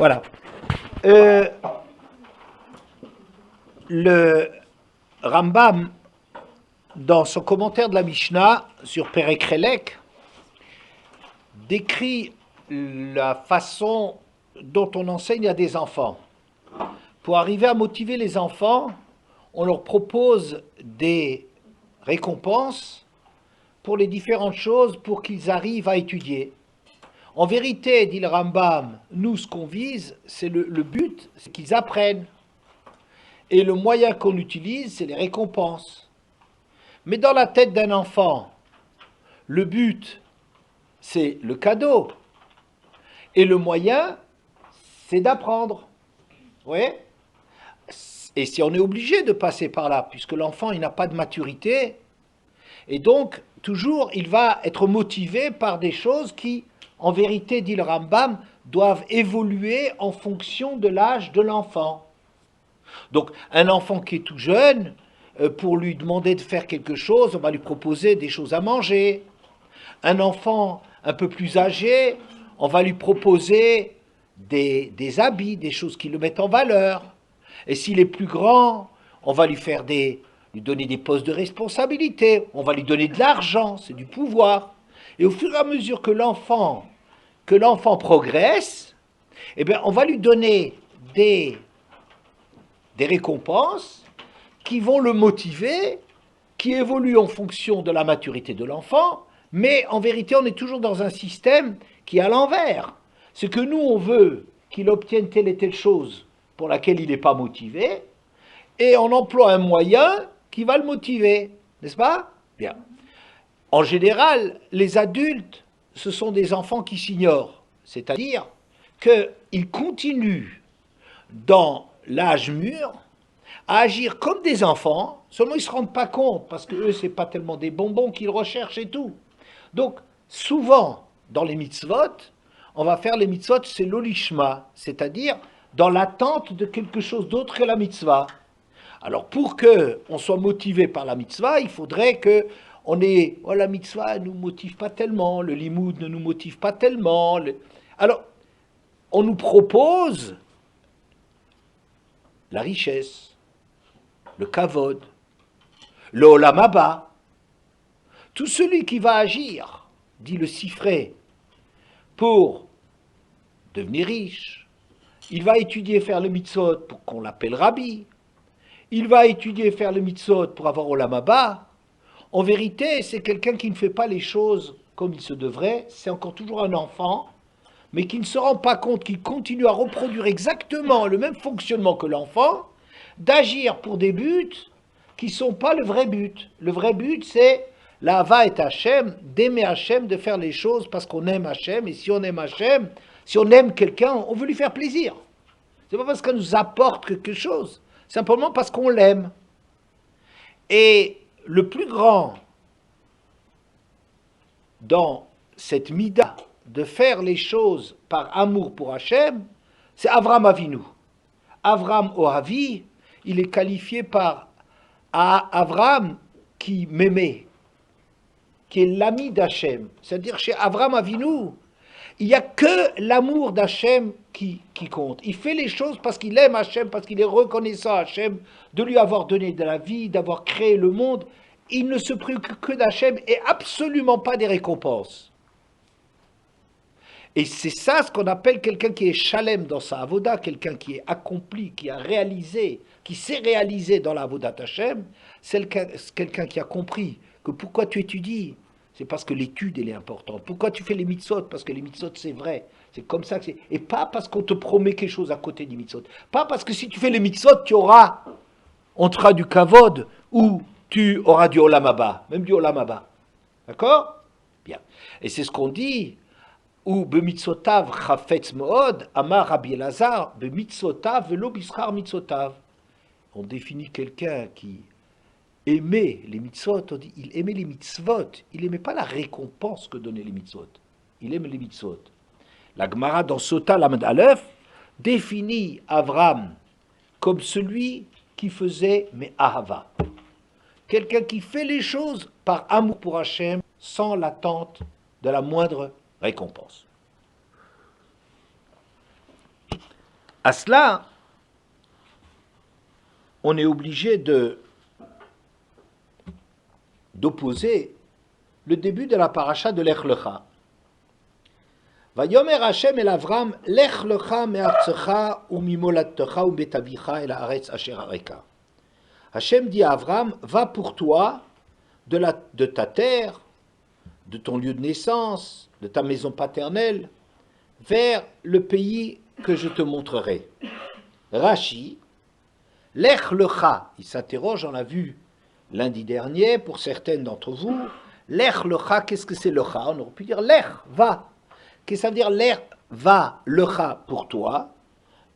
Voilà. Le Rambam, dans son commentaire de la Mishnah sur Perek Helek, décrit la façon dont on enseigne à des enfants. Pour arriver à motiver les enfants, on leur propose des récompenses pour les différentes choses pour qu'ils arrivent à étudier. En vérité, dit le Rambam, nous ce qu'on vise, c'est le but, c'est qu'ils apprennent. Et le moyen qu'on utilise, c'est les récompenses. Mais dans la tête d'un enfant, le but, c'est le cadeau. Et le moyen, c'est d'apprendre. Oui. Et si on est obligé de passer par là, puisque l'enfant, il n'a pas de maturité, et donc, toujours, il va être motivé par des choses qui, en vérité, dit le Rambam, doivent évoluer en fonction de l'âge de l'enfant. Donc, un enfant qui est tout jeune, pour lui demander de faire quelque chose, on va lui proposer des choses à manger. Un enfant un peu plus âgé, on va lui proposer des habits, des choses qui le mettent en valeur. Et s'il est plus grand, on va lui donner des postes de responsabilité, on va lui donner de l'argent, c'est du pouvoir. Et au fur et à mesure que l'enfant progresse, eh bien, on va lui donner des récompenses qui vont le motiver, qui évoluent en fonction de la maturité de l'enfant, mais en vérité, on est toujours dans un système qui est à l'envers. C'est que nous, on veut qu'il obtienne telle et telle chose pour laquelle il n'est pas motivé, et on emploie un moyen qui va le motiver, n'est-ce pas? Bien. En général, les adultes, ce sont des enfants qui s'ignorent, c'est-à-dire qu'ils continuent dans l'âge mûr à agir comme des enfants, seulement ils ne se rendent pas compte, parce que eux, ce n'est pas tellement des bonbons qu'ils recherchent et tout. Donc, souvent, dans les mitzvot, on va faire les mitzvot, c'est l'olishma, c'est-à-dire dans l'attente de quelque chose d'autre que la mitzvah. Alors, pour qu'on soit motivé par la mitzvah, il faudrait que la mitzvah ne nous motive pas tellement, le limoud ne nous motive pas tellement. Alors, on nous propose la richesse, le kavod, le olam haba. Tout celui qui va agir, dit le Sifré, pour devenir riche, il va étudier faire le mitzvot pour qu'on l'appelle rabbi, il va étudier faire le mitzvot pour avoir olam haba. En vérité, c'est quelqu'un qui ne fait pas les choses comme il se devrait, c'est encore toujours un enfant, mais qui ne se rend pas compte qu'il continue à reproduire exactement le même fonctionnement que l'enfant, d'agir pour des buts qui ne sont pas le vrai but. Le vrai but, c'est l'Ahava et Hachem, d'aimer Hachem, de faire les choses parce qu'on aime Hachem, et si on aime Hachem, si on aime quelqu'un, on veut lui faire plaisir. C'est pas parce qu'elle nous apporte quelque chose, simplement parce qu'on l'aime. Et le plus grand dans cette mida de faire les choses par amour pour Hachem, c'est Avram Avinu. Avram Ohavi, il est qualifié par Avram qui m'aimait, qui est l'ami d'Hachem. C'est-à-dire chez Avram Avinu, il n'y a que l'amour d'Hachem qui compte. Il fait les choses parce qu'il aime Hachem, parce qu'il est reconnaissant à Hachem de lui avoir donné de la vie, d'avoir créé le monde. Il ne se préoccupe que d'Hachem et absolument pas des récompenses. Et c'est ça ce qu'on appelle quelqu'un qui est shalem dans sa avoda, quelqu'un qui est accompli, qui a réalisé, qui s'est réalisé dans la avoda Hachem. C'est quelqu'un qui a compris que pourquoi tu étudies, c'est parce que l'étude elle est importante. Pourquoi tu fais les mitzvot? Parce que les mitzvot c'est vrai. C'est comme ça que c'est. Et pas parce qu'on te promet quelque chose à côté des mitzvot. Pas parce que si tu fais les mitzvot, on te fera du kavod ou tu auras du olam haba, même du olam haba. D'accord? Bien. Et c'est ce qu'on dit. Ou bemitzvotav chafetz mood, amar Rabbi Elazar, bemitzvotav velo bischar mitzvotav. On définit quelqu'un qui aimait les mitzvot, on dit il aimait les mitzvot, il n'aimait pas la récompense que donnaient les mitzvot. Il aime les mitzvot. La Gemara dans Sota Lamed Aleph définit Avram comme celui qui faisait mais ahava. Quelqu'un qui fait les choses par amour pour Hachem sans l'attente de la moindre récompense. À cela, on est obligé d'opposer le début de la paracha de Lech Lecha. Vayomer Hashem el Avram, Lech Lecha me'artzecha u'mimolattecha u'betavicha el haaretz asher areka. Hashem dit à Avram, va pour toi de ta terre, de ton lieu de naissance, de ta maison paternelle, vers le pays que je te montrerai. Rashi, Lech Lecha, il s'interroge, on l'a vu lundi dernier, pour certaines d'entre vous, Lech Lecha, qu'est-ce que c'est Lecha? On aurait pu dire Lech, va. Qu'est-ce que ça veut dire Lech, va, Lecha pour toi,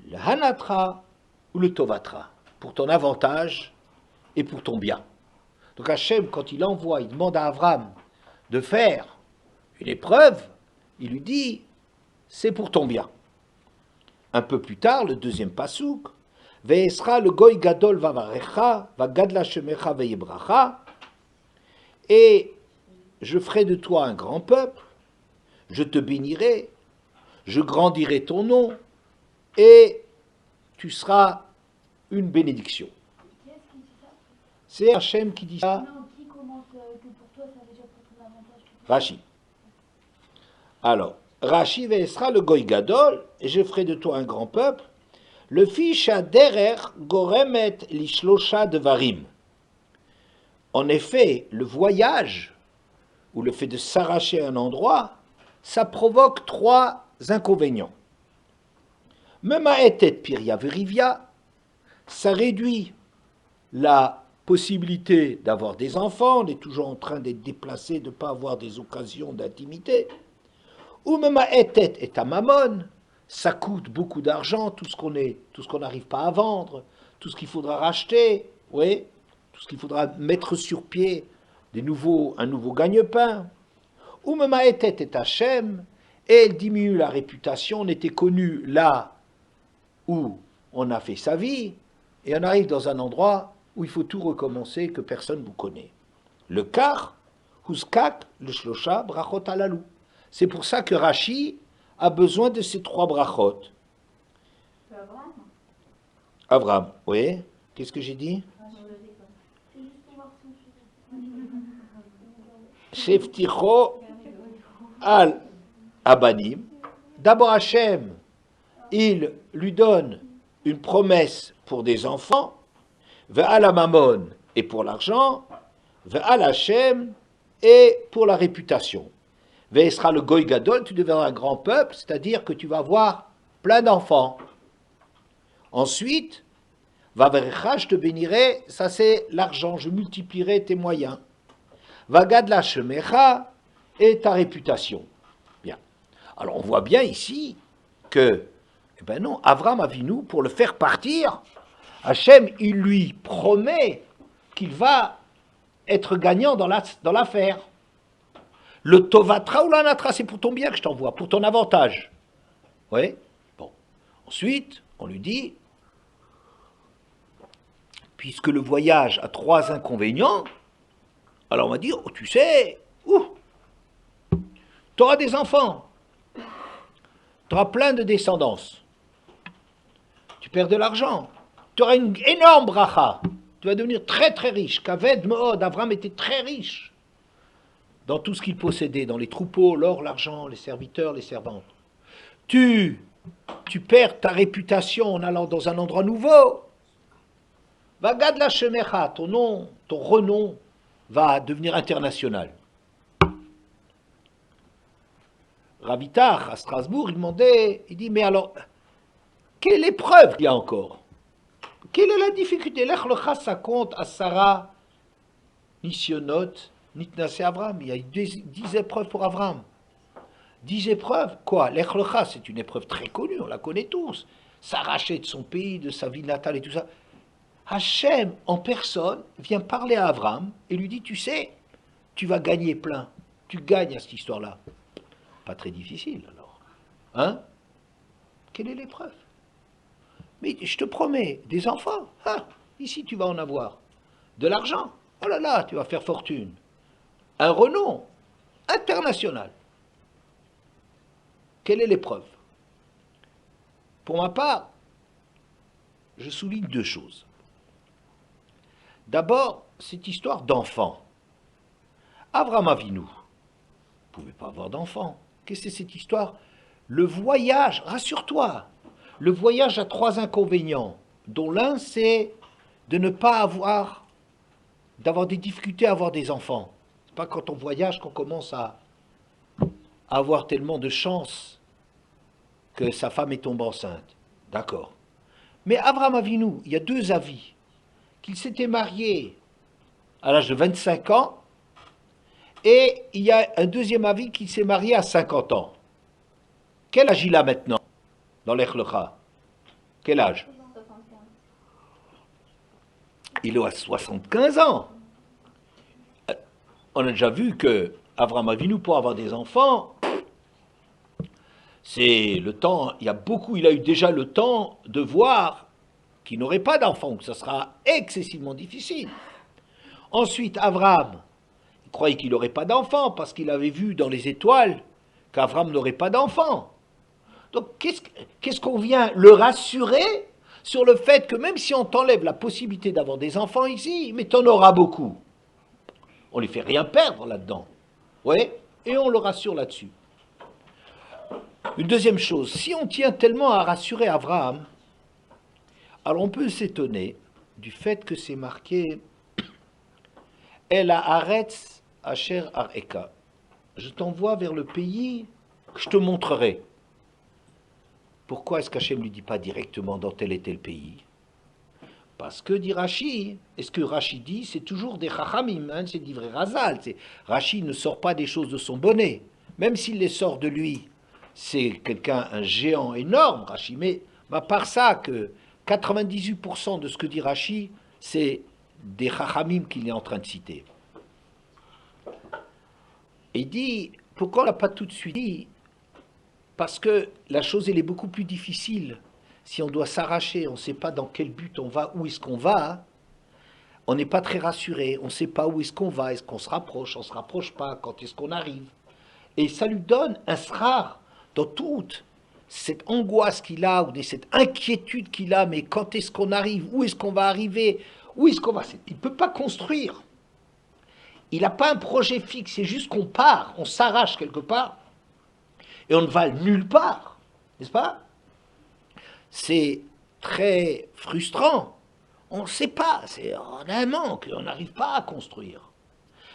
le Hanatra ou le Tovatra, pour ton avantage et pour ton bien. Donc Hachem, quand il envoie, il demande à Avram de faire une épreuve, il lui dit, c'est pour ton bien. Un peu plus tard, le deuxième pasouk, Ve'esra le goy gadol vavarecha, vagadla shemecha veyebracha, et je ferai de toi un grand peuple, je te bénirai, je grandirai ton nom, et tu seras une bénédiction. Qui est-ce qui dit ça? C'est Hachem qui dit ça. Non, qui commente que pour toi ça veut dire pour ton avantage? Rashi. Alors, Rashi ve'esra le goy gadol, et je ferai de toi un grand peuple, le fiche à derer goremet lishlosha de varim. En effet, le voyage, ou le fait de s'arracher à un endroit, ça provoque 3 inconvénients. Memaetet piria verivia, ça réduit la possibilité d'avoir des enfants, on est toujours en train d'être déplacé, de ne pas avoir des occasions d'intimité. Ou memaetet et amamon, ça coûte beaucoup d'argent, tout ce qu'on n'arrive pas à vendre, tout ce qu'il faudra racheter, oui, tout ce qu'il faudra mettre sur pied, un nouveau gagne-pain. Ou memaetet et Hachem, et elle diminue la réputation, on était connu là où on a fait sa vie, et on arrive dans un endroit où il faut tout recommencer, que personne ne vous connaît. Le kar, huskak, le shlosha, brachot alalou. C'est pour ça que Rashi a besoin de ces 3 brachot. Abraham. Avram, oui. Qu'est-ce que j'ai dit? C'est juste pour voir son Shefticho al Abanim. D'abord Hachem, il lui donne une promesse pour des enfants, ve'al amamon et pour l'argent, ve'al Hachem et pour la réputation. Ve'esra le goy gadol, tu deviendras un grand peuple, c'est-à-dire que tu vas avoir plein d'enfants. Ensuite, vaverecha, je te bénirai, ça c'est l'argent, je multiplierai tes moyens. Vagadla shemecha et ta réputation. Bien. Alors on voit bien ici que, eh ben non, Avram Avinu, pour le faire partir, Hachem, il lui promet qu'il va être gagnant dans l'affaire. Le tovatra ou l'anatra, c'est pour ton bien que je t'envoie, pour ton avantage. Oui. Bon. Ensuite, on lui dit, puisque le voyage a 3 inconvénients, alors on va dire, oh, tu sais, tu auras des enfants, tu auras plein de descendance, tu perds de l'argent, tu auras une énorme bracha, tu vas devenir très très riche. Kaved Mood, Avram était très riche dans tout ce qu'il possédait, dans les troupeaux, l'or, l'argent, les serviteurs, les servantes. Tu perds ta réputation en allant dans un endroit nouveau. Vagad la shemecha, ton nom, ton renom va devenir international. Ravitar, à Strasbourg, il demandait, il dit, mais alors, quelle est l'épreuve qu'il y a encore? Quelle est la difficulté? Lech lecha, ça compte à Sarah, Nisionot, Nitnase Avram. Il y a 10 épreuves pour Avram. 10 épreuves, quoi? Lech lecha, c'est une épreuve très connue, on la connaît tous. S'arracher de son pays, de sa ville natale et tout ça. Hachem, en personne, vient parler à Avram et lui dit, tu sais, tu vas gagner plein. Tu gagnes à cette histoire-là. Pas très difficile, alors. Hein? Quelle est l'épreuve? Mais je te promets, des enfants. Ah, ici, tu vas en avoir. De l'argent. Oh là là, tu vas faire fortune. Un renom international. Quelle est l'épreuve? Pour ma part, je souligne deux choses. D'abord, cette histoire d'enfant. Avraham Avinu ne pouvait pas avoir d'enfant. Qu'est-ce que c'est cette histoire? Le voyage, rassure-toi, le voyage a trois inconvénients, dont l'un c'est de ne pas d'avoir des difficultés à avoir des enfants. C'est pas quand on voyage qu'on commence à avoir tellement de chance que sa femme est tombée enceinte. D'accord. Mais Avraham Avinu, il y a deux avis. Qu'il s'était marié à l'âge de 25 ans, et il y a un deuxième avis qu'il s'est marié à 50 ans. Quel âge il a maintenant dans l'Echlecha? Quel âge? 75. Il a 75 ans. On a déjà vu que Avraham Avinu, pour avoir des enfants, c'est le temps, il a eu déjà le temps de voir qu'il n'aurait pas d'enfants, que ça sera excessivement difficile. Ensuite, Avraham, il croyait qu'il n'aurait pas d'enfants parce qu'il avait vu dans les étoiles qu'Avraham n'aurait pas d'enfants. Donc, qu'est-ce qu'on vient le rassurer sur le fait que même si on t'enlève la possibilité d'avoir des enfants ici, mais t'en auras beaucoup. On ne les fait rien perdre là-dedans. Oui, et on le rassure là-dessus. Une deuxième chose, si on tient tellement à rassurer Avraham, alors on peut s'étonner du fait que c'est marqué El haaretz asher areka. Je t'envoie vers le pays que je te montrerai. Pourquoi est-ce qu'Hachem ne lui dit pas directement dans tel et tel pays? Parce que, dit Rashi, et ce que Rashi dit, c'est toujours des chachamim, hein, c'est d'ivrei Razal. Rashi ne sort pas des choses de son bonnet. Même s'il les sort de lui, c'est quelqu'un, un géant énorme, Rashi. Mais à part ça, que 98% de ce que dit Rashi, c'est des chachamim qu'il est en train de citer. Et il dit, pourquoi on l'a pas tout de suite dit? Parce que la chose, elle est beaucoup plus difficile. Si on doit s'arracher, on ne sait pas dans quel but on va, où est-ce qu'on va, on n'est pas très rassuré, on ne sait pas où est-ce qu'on va, est-ce qu'on se rapproche, on ne se rapproche pas, quand est-ce qu'on arrive. Et ça lui donne un srar dans toute cette angoisse qu'il a, ou cette inquiétude qu'il a, mais quand est-ce qu'on arrive, où est-ce qu'on va arriver, où est-ce qu'on va... Il ne peut pas construire. Il n'a pas un projet fixe, c'est juste qu'on part, on s'arrache quelque part, et on ne va nulle part, n'est-ce pas? C'est très frustrant. On ne sait pas, on a un manque, on n'arrive pas à construire.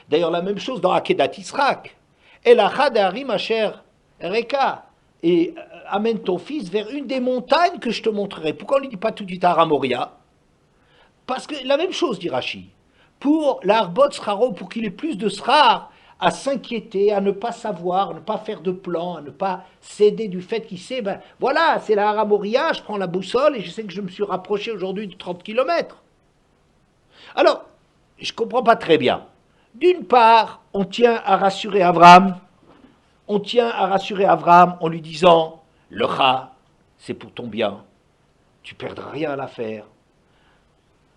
D'ailleurs, la même chose dans Akedat Yisrak. El achad harim asher ereka. Et amène ton fils vers une des montagnes que je te montrerai. Pourquoi on ne lui dit pas tout de suite à Moria? Parce que la même chose, dit Rashi. Pour l'arbot sraro, pour qu'il ait plus de srar, à s'inquiéter, à ne pas savoir, à ne pas faire de plan, à ne pas céder du fait qu'il sait, ben voilà, c'est la Hara Moria, je prends la boussole et je sais que je me suis rapproché aujourd'hui de 30 km. Alors, je ne comprends pas très bien. D'une part, on tient à rassurer Avraham, en lui disant, le Cha, c'est pour ton bien, tu perdras rien à l'affaire.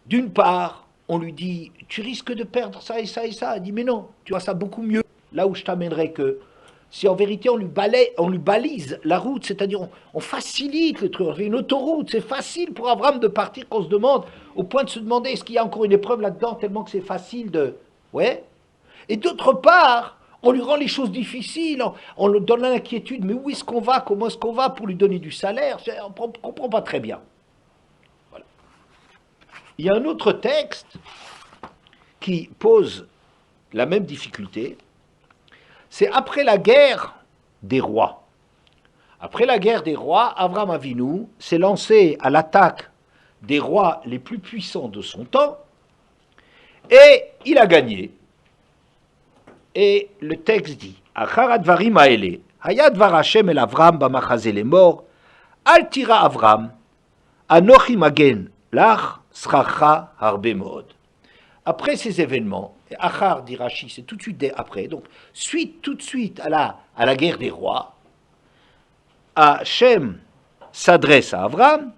D'une part, on lui dit, tu risques de perdre ça et ça et ça. Il dit, mais non, tu vois ça beaucoup mieux. Là où je t'amènerai que, si en vérité on lui balise la route, c'est-à-dire on facilite le truc, on fait une autoroute, c'est facile pour Abraham de partir, qu'on se demande, au point de se demander, est-ce qu'il y a encore une épreuve là-dedans, tellement que c'est facile de... Ouais. Et d'autre part, on lui rend les choses difficiles, on lui donne l'inquiétude, mais où est-ce qu'on va, comment est-ce qu'on va pour lui donner du salaire, on ne comprend pas très bien. Il y a un autre texte qui pose la même difficulté, c'est après la guerre des rois. Après la guerre des rois, Avraham Avinu s'est lancé à l'attaque des rois les plus puissants de son temps, et il a gagné. Et le texte dit, Acharad varim haele, hayad var Hashem el Avram b'machazeh lemor, al tira Avram, anochi magen lach, harbe mod. Après ces événements, Achar dit Rashi, c'est tout de suite après, donc tout de suite à la guerre des rois, Hachem s'adresse à Avram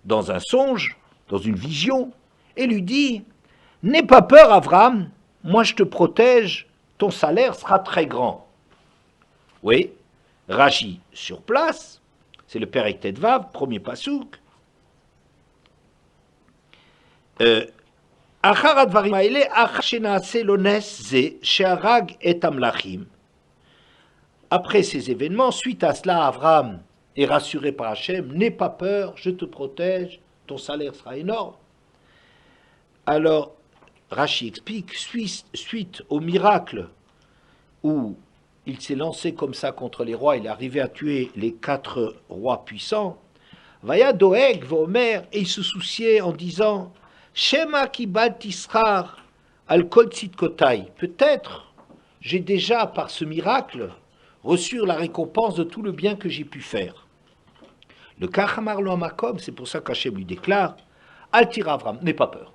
dans un songe, dans une vision, et lui dit, n'aie pas peur Avram, moi je te protège, ton salaire sera très grand. Oui, Rashi sur place, c'est le Perek Tetvav, premier pasouk, אחר הדברים האלה, אחר שנעשה לו נס זה, שהרג את המלאכים. Après ces événements, suite à cela, Abraham est rassuré par Hachem, n'aie pas peur, je te protège, ton salaire sera énorme. Alors, Rashi explique, suite au miracle où il s'est lancé comme ça contre les rois, il est arrivé à tuer les 4 rois puissants, Vaya Doeg, Vomer, et il se souciait en disant, Shema Kibal Tisrar, Al Kol Tzidkotai, peut-être j'ai déjà, par ce miracle, reçu la récompense de tout le bien que j'ai pu faire. Le Kachamar lo Amakom, c'est pour ça qu'Hachem lui déclare, Al Tira Avram, n'aie pas peur.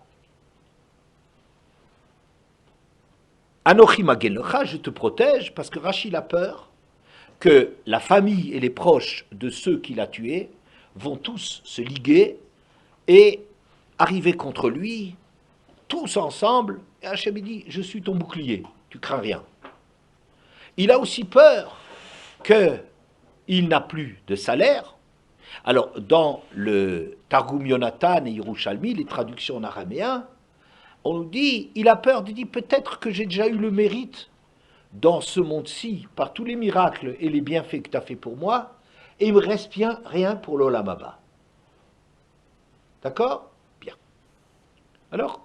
Anochi Magen Lecha, je te protège, parce que Rachid a peur que la famille et les proches de ceux qu'il a tués vont tous se liguer et arriver contre lui, tous ensemble, et Hachem dit, je suis ton bouclier, tu crains rien. Il a aussi peur qu'il n'a plus de salaire. Alors, dans le Targum Yonatan et Yerushalmi, les traductions en araméen, on nous dit, il a peur, il dit, peut-être que j'ai déjà eu le mérite dans ce monde-ci, par tous les miracles et les bienfaits que tu as fait pour moi, et il me reste bien rien pour l'Olam Haba. D'accord? Bien. Alors,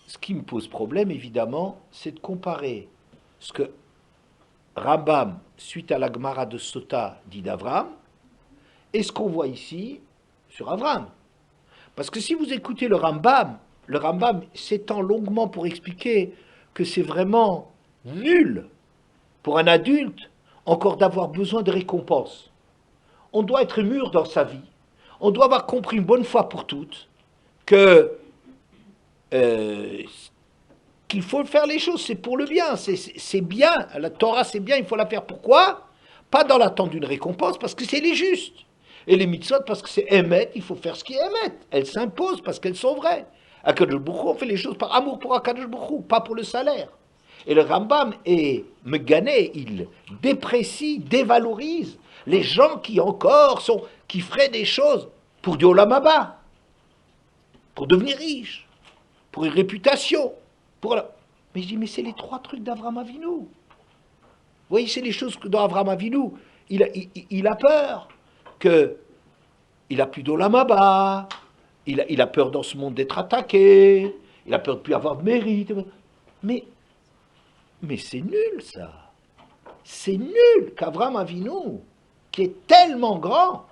ce qui me pose problème, évidemment, c'est de comparer ce que Rambam, suite à la Gemara de Sota, dit d'Avram, et ce qu'on voit ici sur Avram. Parce que si vous écoutez le Rambam s'étend longuement pour expliquer que c'est vraiment nul pour un adulte encore d'avoir besoin de récompense. On doit être mûr dans sa vie. On doit avoir compris une bonne fois pour toutes que qu'il faut faire les choses, c'est pour le bien, c'est bien, la Torah c'est bien, il faut la faire. Pourquoi? Pas dans l'attente d'une récompense, parce que c'est les justes. Et les mitzvot, parce que c'est émet, il faut faire ce qui est émet. Elles s'imposent parce qu'elles sont vraies. Akadosh Baruch Hu, on fait les choses par amour pour Akadosh Baruch Hu, pas pour le salaire. Et le Rambam est megané, il déprécie, dévalorise les gens qui encore qui feraient des choses pour du Olam Haba, pour devenir riche, pour une réputation. Mais je dis, mais c'est les 3 trucs d'Avraham Avinu. Vous voyez, c'est les choses que dans Avraham Avinu, il a peur qu'il n'a plus d'Olam Haba, il a peur dans ce monde d'être attaqué, il a peur de ne plus avoir de mérite. Mais c'est nul ça. C'est nul qu'Avraham Avinu, qui est tellement grand,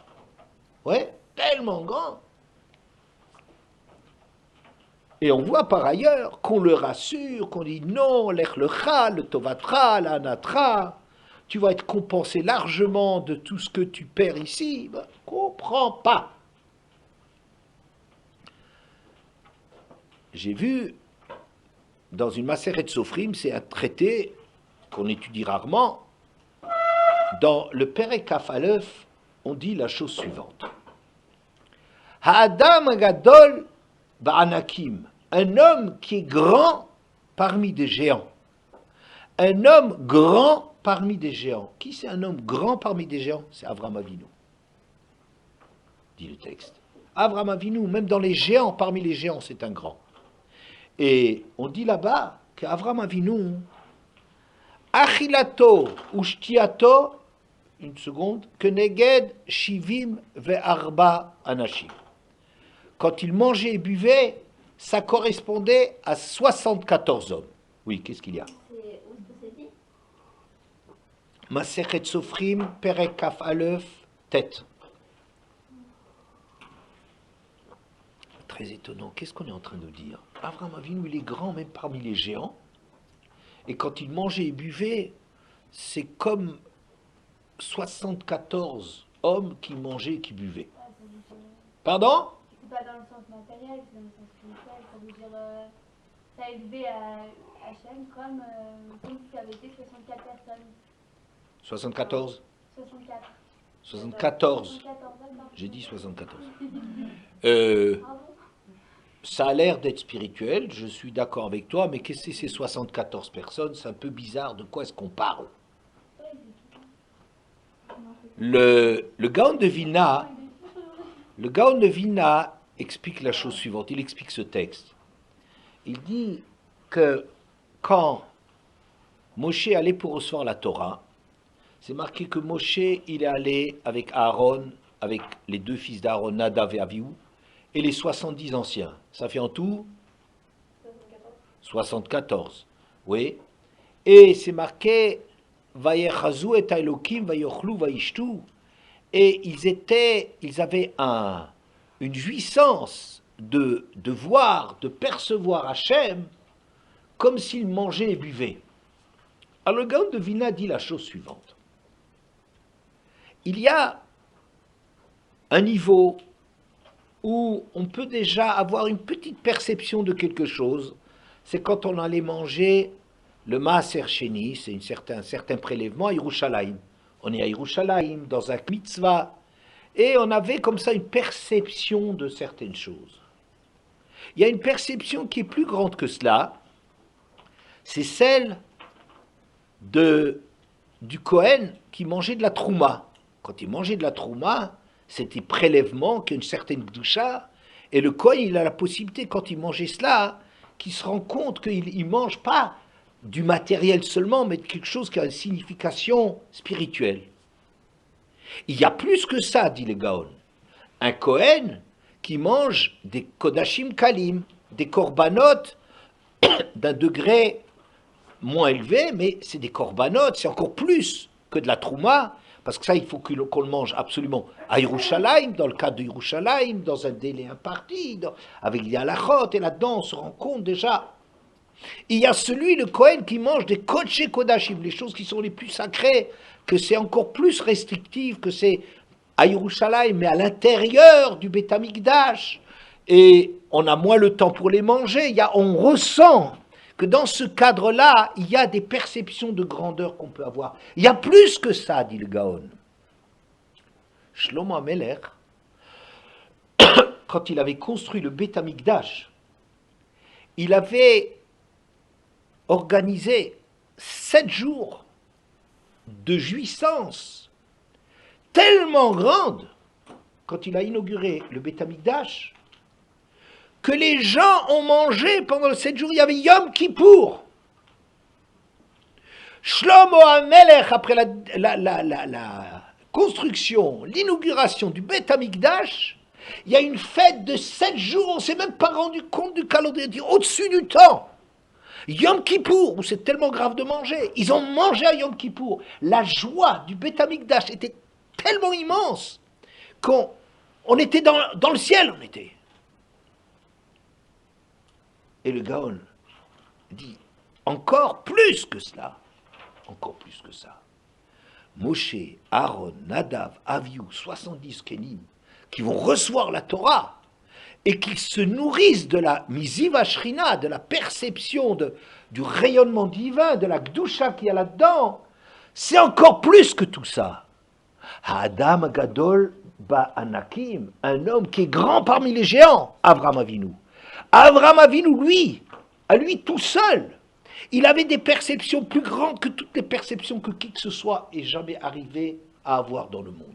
tellement grand. Et on voit par ailleurs qu'on le rassure, qu'on dit non, l'echlecha, le tovatra, l'anatra, tu vas être compensé largement de tout ce que tu perds ici. Ben, comprends pas. J'ai vu dans une Maseret Sofrim, c'est un traité qu'on étudie rarement. Dans le Perek Kaf Aleph, on dit la chose suivante. Ha'adam gadol ba'anakim, un homme qui est grand parmi des géants. Un homme grand parmi des géants. Qui c'est un homme grand parmi des géants? C'est Avraham Avinu, dit le texte. Avraham Avinu, même dans les géants, parmi les géants, c'est un grand. Et on dit là-bas qu'Avraham Avinu, Achilato ou Shtiato, une seconde, que Neged Shivim ve'arba anashim. Quand il mangeait et buvait, ça correspondait à 74 hommes. Oui, qu'est-ce qu'il y a? C'est où c'est dit? Masechet Sofrim, Perek Kaf Aleph, tête. Très étonnant. Qu'est-ce qu'on est en train de dire? Avraham Avinu, il est grand même parmi les géants. Et quand il mangeait et buvait, c'est comme 74 hommes qui mangeaient et qui buvaient. Ouais, ça veut dire, Pardon? c'est pas dans le sens matériel, c'est dans le sens spirituel. Ça veut dire, t'as élevé à Hachem comme si ça avait été 64 personnes. 74? 64. 74. 74, d'accord. J'ai dit 74. Bravo. Ça a l'air d'être spirituel, je suis d'accord avec toi, mais qu'est-ce que c'est ces 74 personnes? C'est un peu bizarre, de quoi est-ce qu'on parle? Le Gaon de Vilna, explique la chose suivante, il explique ce texte. Il dit que quand Moshe allait pour recevoir la Torah, c'est marqué que Moshe, il est allé avec Aaron, avec les deux fils d'Aaron, Nadav et Avihu, et les 70 anciens. Ça fait en tout 74. Oui. Et c'est marqué Vayechazu et Elokim, Vayochlu, Vayishtu. Et ils avaient une jouissance de voir, de percevoir Hachem comme s'ils mangeaient et buvaient. Alors le Gaon de Vilna dit la chose suivante. Il y a un niveau où on peut déjà avoir une petite perception de quelque chose, c'est quand on allait manger le Maaser Sheni, c'est un certain prélèvement à Yerushalayim. On est à Yerushalayim, dans un mitzvah, et on avait comme ça une perception de certaines choses. Il y a une perception qui est plus grande que cela, c'est celle du Kohen qui mangeait de la trouma. Quand il mangeait de la trouma, c'était prélèvement qui a une certaine doucha, et le Kohen, il a la possibilité, quand il mangeait cela, qu'il se rend compte qu'il ne mange pas du matériel seulement, mais de quelque chose qui a une signification spirituelle. Il y a plus que ça, dit le Gaon. Un Kohen qui mange des Kodashim Kalim, des korbanot d'un degré moins élevé, mais c'est des korbanot, c'est encore plus que de la trouma, parce que ça, il faut qu'on le mange absolument à Yerushalayim, dans le cadre de Yerushalayim, dans un délai imparti, avec les halachot, et là-dedans, on se rend compte déjà. Il y a le Kohen, qui mange des kodesh kodashim, les choses qui sont les plus sacrées, que c'est encore plus restrictif, que c'est à Yerushalayim, mais à l'intérieur du Beth Amikdash, et on a moins le temps pour les manger. On ressent que dans ce cadre-là, il y a des perceptions de grandeur qu'on peut avoir. Il y a plus que ça, dit le Gaon. Shlomo HaMelech, quand il avait construit le Beth Amikdash, il avait organisé 7 jours de jouissance tellement grande, quand il a inauguré le Beth Amikdash, que les gens ont mangé pendant les 7 jours. Il y avait Yom Kippour. Shlomo HaMelech, après la construction, l'inauguration du Beth Amikdash, il y a une fête de 7 jours, on ne s'est même pas rendu compte du calendrier, au-dessus du temps. Yom Kippour, où c'est tellement grave de manger, ils ont mangé à Yom Kippour. La joie du Beth Amikdash était tellement immense qu'on était dans le ciel, on était. Et le Gaon dit, encore plus que cela, encore plus que ça. Moshe, Aaron, Nadav, Avihu, 70 Kenim, qui vont recevoir la Torah, et qui se nourrissent de la Miziva Shrina, de la perception du rayonnement divin, de la Gdusha qu'il y a là-dedans, c'est encore plus que tout ça. Adam Gadol Ba'anakim, un homme qui est grand parmi les géants, Avraham Avinu. Avraham Avinu, lui, à lui tout seul, il avait des perceptions plus grandes que toutes les perceptions que qui que ce soit est jamais arrivé à avoir dans le monde.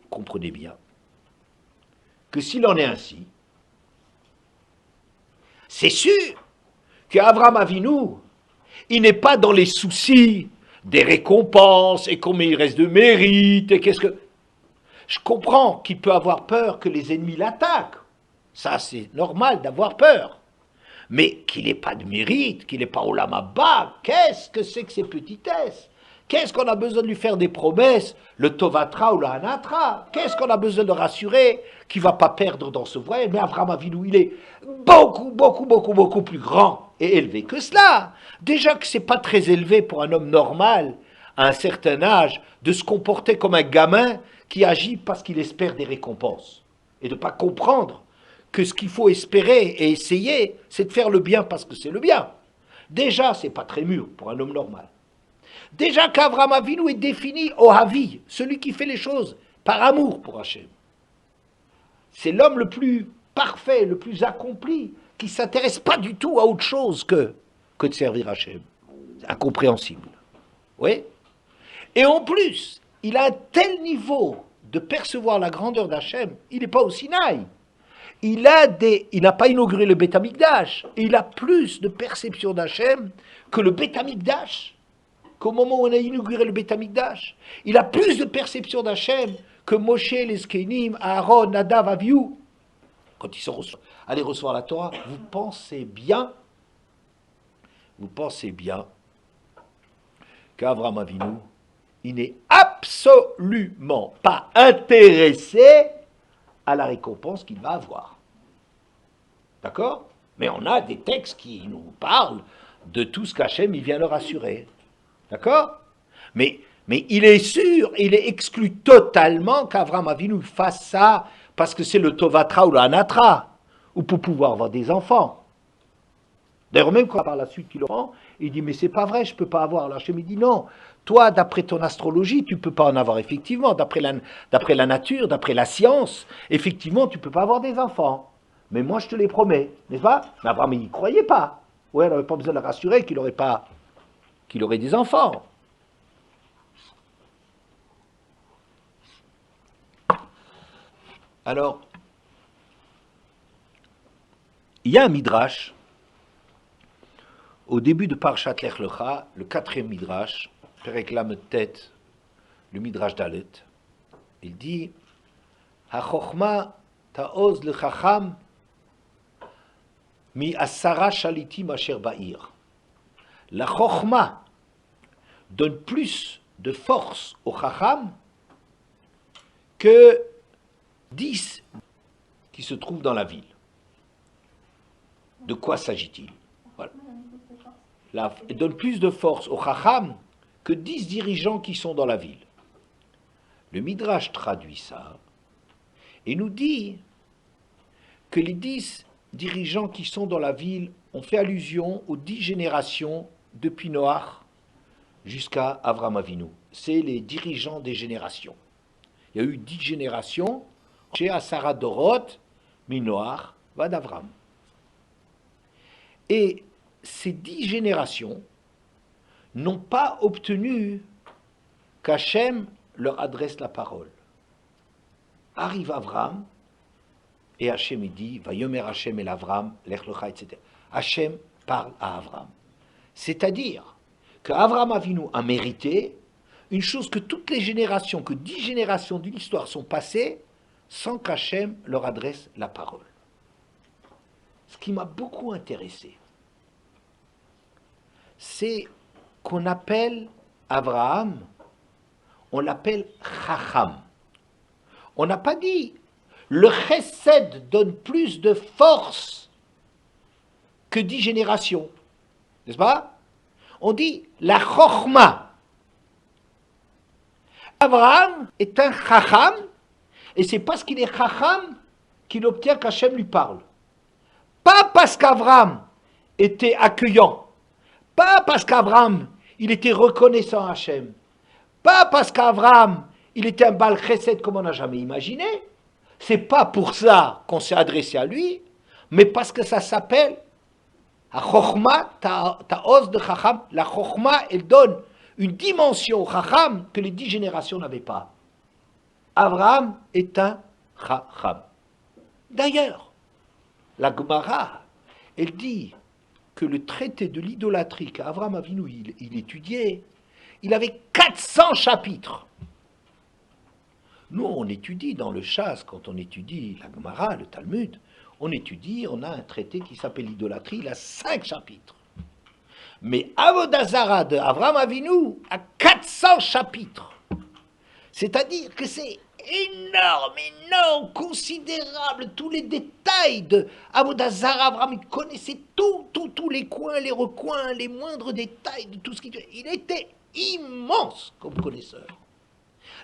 Comprenez bien que s'il en est ainsi, c'est sûr qu'Avraham Avinu, il n'est pas dans les soucis des récompenses et combien il reste de mérite et qu'est-ce que... Je comprends qu'il peut avoir peur que les ennemis l'attaquent. Ça, c'est normal d'avoir peur. Mais qu'il n'ait pas de mérite, qu'il n'ait pas Olam Haba, qu'est-ce que c'est que ces petitesses? Qu'est-ce qu'on a besoin de lui faire des promesses, le Tovatra ou le Hanatra? Qu'est-ce qu'on a besoin de rassurer qu'il ne va pas perdre dans ce voyage? Mais Avraham Avinu, il est beaucoup plus grand et élevé que cela. Déjà que ce n'est pas très élevé pour un homme normal, à un certain âge, de se comporter comme un gamin qui agit parce qu'il espère des récompenses. Et de ne pas comprendre que ce qu'il faut espérer et essayer, c'est de faire le bien parce que c'est le bien. Déjà, ce n'est pas très mûr pour un homme normal. Déjà qu'Avraham Avinu est défini au Havi, celui qui fait les choses par amour pour Hachem. C'est l'homme le plus parfait, le plus accompli, qui ne s'intéresse pas du tout à autre chose que de servir Hachem. C'est incompréhensible. Oui. Et en plus, il a un tel niveau de percevoir la grandeur d'Hachem, il n'est pas au Sinaï. Il n'a pas inauguré le Beth Amikdash. Et il a plus de perception d'Hachem que le Beth Amikdash. Qu'au moment où on a inauguré le Beth Amikdash. Il a plus de perception d'Hachem que Moshe, les Skenim, Aaron, Nadav, Avihu. Quand ils sont allés recevoir la Torah, vous pensez bien qu'Avraham Avinu, il n'est absolument pas intéressé à la récompense qu'il va avoir. D'accord? Mais on a des textes qui nous parlent de tout ce qu'Hachem il vient leur assurer. D'accord? Mais il est sûr, il est exclu totalement qu'Avraham Avinu fasse ça parce que c'est le Tovatra ou le Anatra, ou pour pouvoir avoir des enfants. D'ailleurs, même quand par la suite il le prend, il dit mais c'est pas vrai, je peux pas avoir. Alors Hachem dit non, toi d'après ton astrologie, tu peux pas en avoir effectivement, d'après la nature, d'après la science, effectivement tu peux pas avoir des enfants. Mais moi je te les promets, n'est-ce pas? Mais Abraham il n'y croyait pas. Ouais, on n'avait pas besoin de le rassurer qu'il aurait des enfants. Alors, il y a un midrash au début de Parshat Lech Lecha, le 4e midrash, Perek Lamed Tet, le midrash Dalet. Il dit HaChochma ta'oz lechacham mi asara shalitim asher ba'ir. La Chochma donne plus de force au Chacham que 10 qui se trouvent dans la ville. De quoi s'agit-il? Voilà. Elle donne plus de force au Chacham que 10 dirigeants qui sont dans la ville. Le Midrash traduit ça et nous dit que les 10 dirigeants qui sont dans la ville ont fait allusion aux 10 générations depuis Noach jusqu'à Avraham Avinu. C'est les dirigeants des générations. Il y a eu 10 générations chez Asara Dorot, Minoach, Vad Avram. Et ces 10 générations n'ont pas obtenu qu'Hachem leur adresse la parole. Arrive Avram, et Hachem dit, Vayomer Hachem el Avram, Lech Lecha, etc. Hachem parle à Avram. C'est-à-dire qu'Avram Avinu a mérité une chose que toutes les générations, que 10 générations de l'histoire sont passées sans qu'Hachem leur adresse la parole. Ce qui m'a beaucoup intéressé, c'est qu'on appelle Abraham, on l'appelle Chacham. On n'a pas dit le Chesed donne plus de force que 10 générations, n'est-ce pas? On dit la Chochma. Abraham est un Chacham, et c'est parce qu'il est Chacham qu'il obtient qu'Hachem lui parle. Pas parce qu'Abraham était accueillant, pas parce qu'Abraham il était reconnaissant à Hachem, pas parce qu'Abraham il était un Baal Chesed comme on n'a jamais imaginé. C'est pas pour ça qu'on s'est adressé à lui, mais parce que ça s'appelle la Chochma, ta'oz de Chacham. La Chochma, elle donne une dimension au Chacham que les 10 générations n'avaient pas. Abraham est un Chacham. D'ailleurs, la Gemara, elle dit que le traité de l'idolâtrie qu'Avraham Avinu il étudiait, il avait 400 chapitres. Nous, on étudie dans le Chasse, quand on étudie la Gemara, le Talmud, on a un traité qui s'appelle l'idolâtrie, il a 5 chapitres. Mais Avodah Zara de Avraham Avinu a 400 chapitres. C'est-à-dire que c'est énorme, considérable, tous les détails de Avodah Zara. Avraham, il connaissait tous les coins, les recoins, les moindres détails de tout ce qu'il fait. Il était immense comme connaisseur.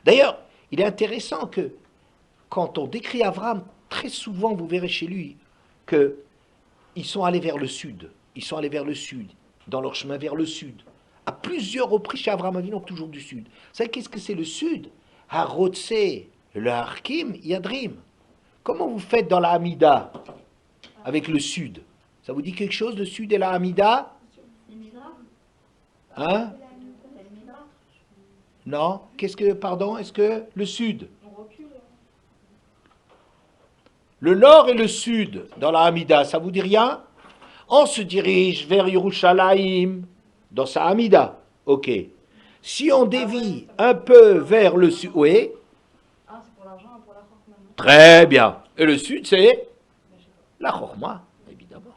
D'ailleurs, il est intéressant que quand on décrit Avraham, très souvent vous verrez chez lui qu'ils sont allés vers le sud. Ils sont allés vers le sud, dans leur chemin vers le sud. À plusieurs reprises chez Avraham Avinu, toujours du sud. Vous savez qu'est-ce que c'est le sud? Harotse, le Harkim, Yadrim. Comment vous faites dans la Hamida avec le sud? Ça vous dit quelque chose, le sud et la Hamida? Non? Qu'est-ce que, pardon, est-ce que le sud? On recule. Le nord et le sud, dans la Hamida, ça vous dit rien? On se dirige vers Yerushalayim, dans sa Hamida. Ok. Si on dévie un peu vers le sud, oui, Ah, c'est pour l'argent et pour la chorma, non? très bien. Et le sud, c'est la Chorma, évidemment.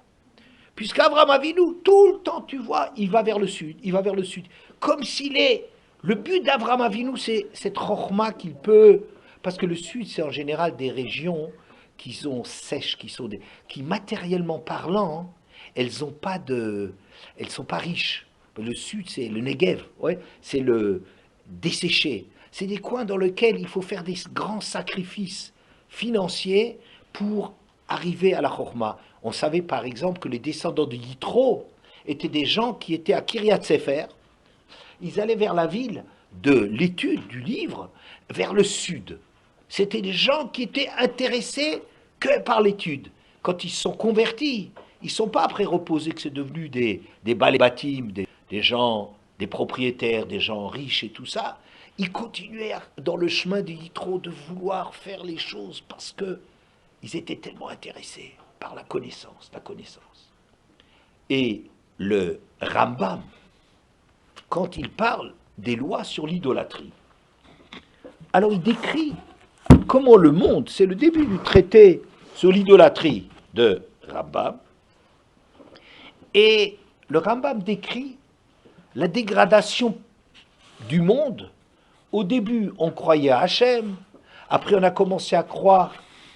Puisqu'Abraham Avinu, tout le temps, tu vois, il va vers le sud, il va vers le sud. Comme s'il est... Le but d'Abraham Avinu, c'est cette Chorma qu'il peut... Parce que le sud, c'est en général des régions qui sont sèches, qui matériellement parlant, elles sont pas riches. Le sud, c'est le Negev, ouais, c'est le desséché. C'est des coins dans lesquels il faut faire des grands sacrifices financiers pour arriver à la Chorma. On savait par exemple que les descendants de Yitro étaient des gens qui étaient à Kiryat Sefer. Ils allaient vers la ville de l'étude du livre, vers le sud. C'était des gens qui étaient intéressés que par l'étude. Quand ils se sont convertis, ils ne sont pas après reposés que c'est devenu des balébatim, des gens, des propriétaires, des gens riches et tout ça. Ils continuaient dans le chemin de Yitro de vouloir faire les choses parce qu'ils étaient tellement intéressés par la connaissance. Et le Rambam, quand il parle des lois sur l'idolâtrie, alors il décrit comment le monde, c'est le début du traité sur l'idolâtrie de Rambam, et le Rambam décrit la dégradation du monde. Au début, on croyait à Hachem, après on a commencé à croire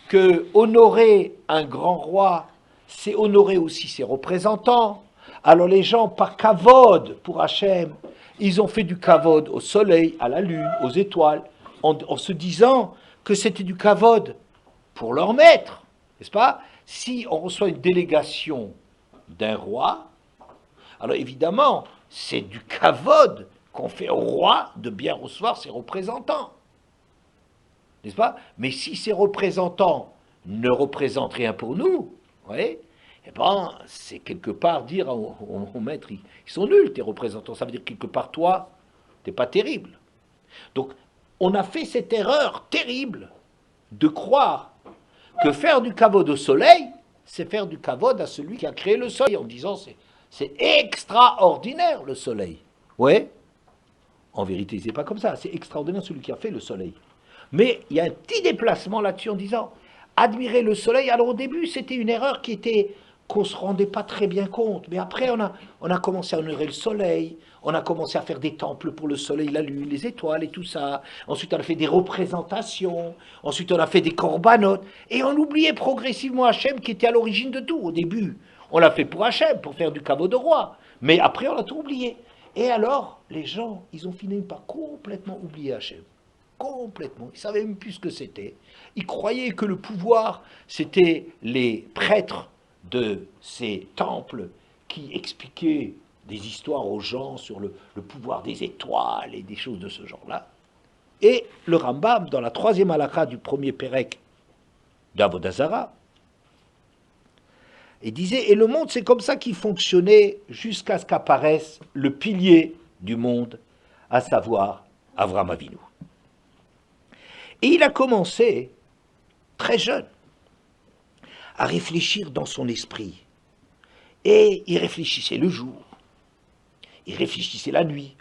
que honorer un grand roi, c'est honorer aussi ses représentants. Alors les gens, par kavod pour Hachem, ils ont fait du kavod au soleil, à la lune, aux étoiles, en se disant que c'était du kavod pour leur maître, n'est-ce pas? Si on reçoit une délégation d'un roi, alors évidemment, c'est du kavod qu'on fait au roi de bien recevoir ses représentants, n'est-ce pas? Mais si ces représentants ne représentent rien pour nous, ouais, eh ben, c'est quelque part dire au maître, ils sont nuls tes représentants, ça veut dire quelque part toi, t'es pas terrible. Donc, on a fait cette erreur terrible de croire que faire du kavod au soleil, c'est faire du kavod à celui qui a créé le soleil, en disant c'est extraordinaire le soleil. Ouais, en vérité, c'est pas comme ça, c'est extraordinaire celui qui a fait le soleil. Mais il y a un petit déplacement là-dessus en disant admirer le soleil. Alors au début, c'était une erreur qu'on ne se rendait pas très bien compte. Mais après, on a commencé à honorer le soleil, on a commencé à faire des temples pour le soleil, la lune, les étoiles et tout ça. Ensuite, on a fait des représentations. Ensuite, on a fait des corbanotes. Et on oubliait progressivement Hachem qui était à l'origine de tout. Au début, on l'a fait pour Hachem, pour faire du caveau de roi. Mais après, on a tout oublié. Et alors, les gens, ils ont fini par complètement oublier Hachem. Complètement. Ils ne savaient même plus ce que c'était. Ils croyaient que le pouvoir, c'était les prêtres de ces temples qui expliquaient des histoires aux gens sur le pouvoir des étoiles et des choses de ce genre-là. Et le Rambam, dans la 3e halakha du premier Pérec d'Avodah Zarah, il disait, et le monde, c'est comme ça qu'il fonctionnait jusqu'à ce qu'apparaisse le pilier du monde, à savoir Avram Avinu. Et il a commencé, très jeune, à réfléchir dans son esprit. Et il réfléchissait le jour, il réfléchissait la nuit.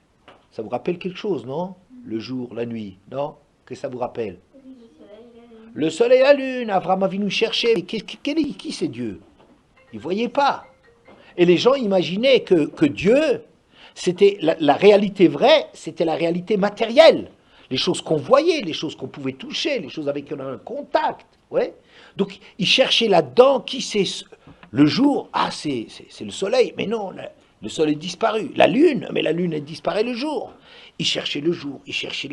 Ça vous rappelle quelque chose, non? Le jour, la nuit, non? Qu'est-ce que ça vous rappelle? Le soleil et la lune, Avram Avinu cherchait. Mais qui c'est Dieu? Ils ne voyaient pas. Et les gens imaginaient que Dieu, c'était la réalité vraie, c'était la réalité matérielle. Les choses qu'on voyait, les choses qu'on pouvait toucher, les choses avec qui on avait un contact. Ouais. Donc, ils cherchaient là-dedans, qui c'est le jour? Ah, c'est le soleil. Mais non, le soleil est disparu. La lune, mais la lune, elle disparaît le jour. Ils cherchaient le jour, ils cherchaient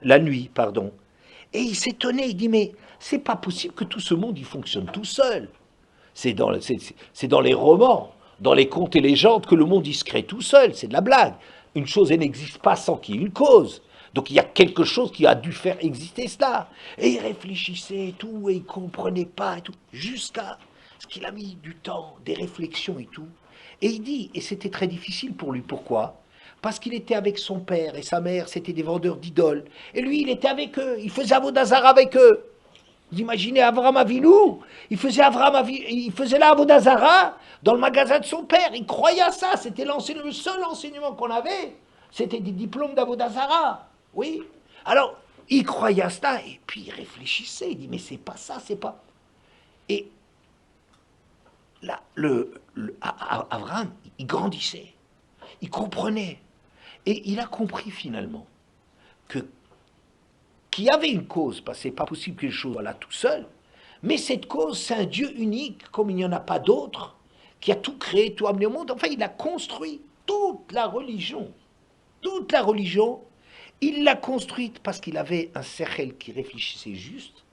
la nuit, pardon. Et il s'étonnait, il dit, mais c'est pas possible que tout ce monde, il fonctionne tout seul. C'est dans les romans, dans les contes et légendes que le monde, il se crée tout seul. C'est de la blague. Une chose, elle n'existe pas sans qu'il y ait une cause. Donc il y a quelque chose qui a dû faire exister cela. Et il réfléchissait et tout, et il ne comprenait pas et tout, jusqu'à ce qu'il a mis du temps, des réflexions et tout. Et il dit, et c'était très difficile pour lui, pourquoi? Parce qu'il était avec son père et sa mère, c'était des vendeurs d'idoles. Et lui, il était avec eux, il faisait Avodah Zarah avec eux. Vous imaginez Avraham Avinu, il faisait la Avodah Zarah dans le magasin de son père. Il croyait à ça. C'était le seul enseignement qu'on avait. C'était des diplômes d'Avodah Zarah. Oui. Alors, il croyait à ça et puis il réfléchissait. Il dit, mais c'est pas ça, c'est pas. Et là, Avraham, il grandissait. Il comprenait. Et il a compris finalement qu'il y avait une cause, parce que c'est pas possible que les choses soient là tout seul, mais cette cause, c'est un Dieu unique, comme il n'y en a pas d'autre, qui a tout créé, tout amené au monde. Enfin, il a construit toute la religion. Toute la religion, il l'a construite parce qu'il avait un sechel qui réfléchissait juste,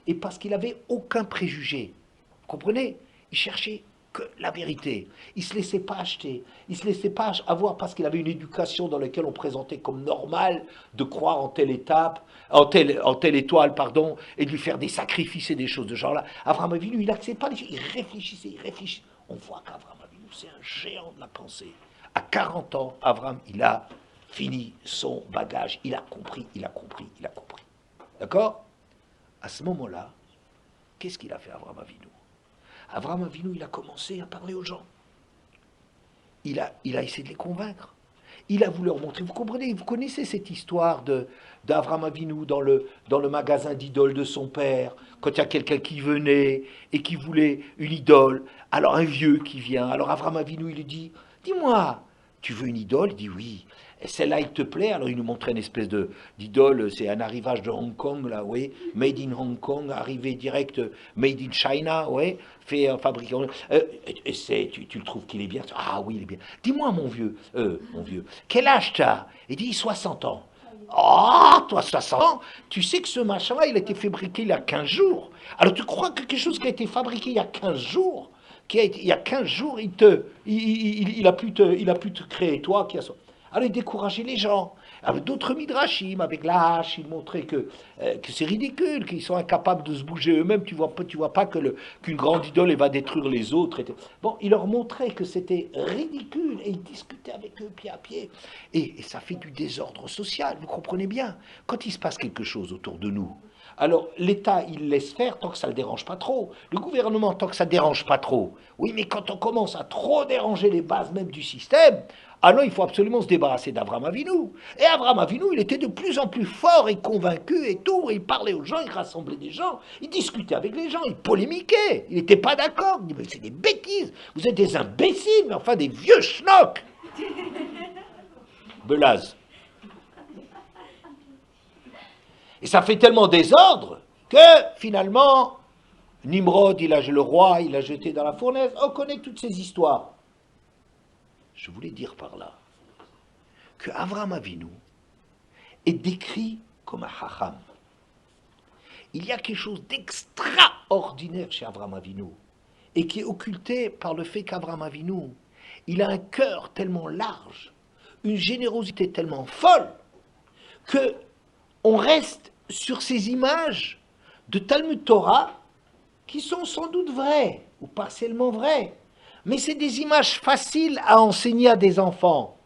et parce qu'il n'avait aucun préjugé. Vous comprenez? Il cherchait que la vérité. Il ne se laissait pas acheter. Il ne se laissait pas avoir parce qu'il avait une éducation dans laquelle on présentait comme normal de croire en telle étape, en telle étoile, pardon, et de lui faire des sacrifices et des choses de ce genre-là. Avraham Avinu, il n'acceptait pas les choses. Il réfléchissait, il réfléchissait. On voit qu'Avraham Avinu, c'est un géant de la pensée. À 40 ans, Avraham, il a fini son bagage. Il a compris, il a compris, il a compris. D'accord? À ce moment-là, qu'est-ce qu'il a fait, Avraham Avinu? Avraham Avinu, il a commencé à parler aux gens. Il a essayé de les convaincre. Il a voulu leur montrer. Vous comprenez, vous connaissez cette histoire d'Avraham Avinu dans le magasin d'idoles de son père, quand il y a quelqu'un qui venait et qui voulait une idole. Alors un vieux qui vient. Alors Avraham Avinu, il lui dit, dis-moi, tu veux une idole? Il dit oui. Et celle-là, il te plaît? Alors il nous montrait une espèce d'idole, c'est un arrivage de Hong Kong, là, oui, made in Hong Kong, arrivé direct, made in China, oui, fait, fabriqué. Et tu le trouves qu'il est bien? Ah oui, il est bien. Dis-moi, mon vieux, quel âge t'as? Il dit 60 ans. Oh, toi, 60 ans, tu sais que ce machin-là, il a été fabriqué il y a 15 jours. Alors tu crois que quelque chose qui a été fabriqué il y a 15 jours, il y a 15 jours, il a pu te créer, toi qui as... Alors il décourageait les gens. Avec d'autres midrashim, avec la hache, il montrait que c'est ridicule, qu'ils sont incapables de se bouger eux-mêmes. Tu vois pas qu'une grande idole elle va détruire les autres. Bon, il leur montrait que c'était ridicule et il discutait avec eux pied à pied. Et ça fait du désordre social, vous comprenez bien. Quand il se passe quelque chose autour de nous, alors l'État, il laisse faire tant que ça ne le dérange pas trop. Le gouvernement, tant que ça ne dérange pas trop. Oui, mais quand on commence à trop déranger les bases même du système, alors il faut absolument se débarrasser d'Avraham Avinu. Et Avraham Avinu, il était de plus en plus fort et convaincu et tout. Et il parlait aux gens, il rassemblait des gens, il discutait avec les gens, il polémiquait. Il n'était pas d'accord. Il disait, mais c'est des bêtises. Vous êtes des imbéciles, mais enfin des vieux schnocks. Belaz. Et ça fait tellement désordre que finalement, Nimrod, le roi, il a jeté dans la fournaise. On connaît toutes ces histoires. Je voulais dire par là que Avraham Avinu est décrit comme un chacham. Il y a quelque chose d'extraordinaire chez Avraham Avinu et qui est occulté par le fait qu'Avraham Avinu, il a un cœur tellement large, une générosité tellement folle que on reste sur ces images de Talmud Torah qui sont sans doute vraies ou partiellement vraies. Mais c'est des images faciles à enseigner à des enfants.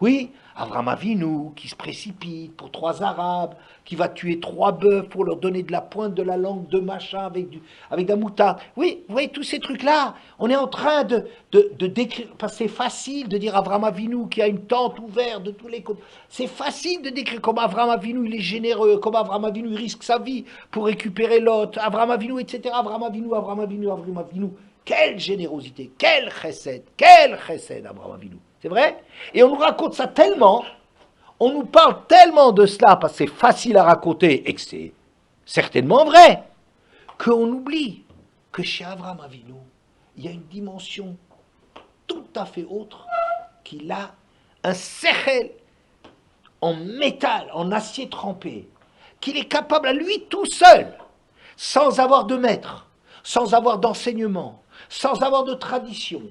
Oui, Avraham Avinu qui se précipite pour 3 Arabes, qui va tuer 3 bœufs pour leur donner de la pointe de la langue, de machin, avec de la moutarde. Oui, vous voyez, tous ces trucs-là, on est en train de décrire, parce que c'est facile de dire Avraham Avinu qui a une tente ouverte de tous les côtés. C'est facile de décrire comme Avraham Avinu, il est généreux, comme Avraham Avinu, il risque sa vie pour récupérer Lot, Avraham Avinu, etc. Avraham Avinu, Avraham Avinu, Avraham Avinu. Quelle générosité, quel chesed, Avraham Avinu. C'est vrai? Et on nous raconte ça tellement, on nous parle tellement de cela, parce que c'est facile à raconter, et que c'est certainement vrai, qu'on oublie que chez Avraham Avinu, il y a une dimension tout à fait autre, qu'il a un sechel en métal, en acier trempé, qu'il est capable à lui tout seul, sans avoir de maître, sans avoir d'enseignement, sans avoir de tradition,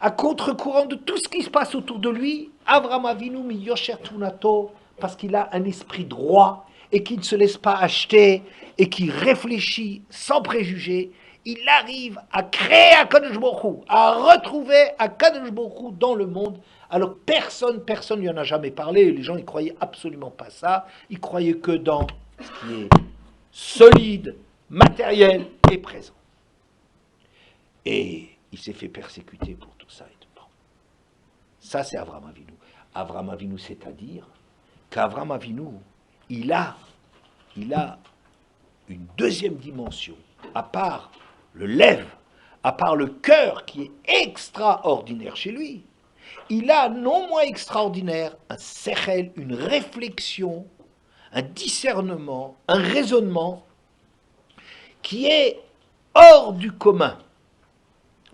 à contre-courant de tout ce qui se passe autour de lui, Avraham Avinu mi yosher tunato, parce qu'il a un esprit droit et qui ne se laisse pas acheter et qui réfléchit sans préjugés, il arrive à créer Akadosh Baruch Hu, à retrouver Akadosh Baruch Hu dans le monde. Alors personne ne lui en a jamais parlé, les gens ne croyaient absolument pas ça, ils croyaient que dans ce qui est solide, matériel est présent. Et il s'est fait persécuter pour tout ça. Ça, c'est Avraham Avinu. Avraham Avinu, c'est-à-dire qu'Avraham Avinu, il a une deuxième dimension, à part le lève, à part le cœur qui est extraordinaire chez lui. Il a non moins extraordinaire un sechel, une réflexion, un discernement, un raisonnement qui est hors du commun.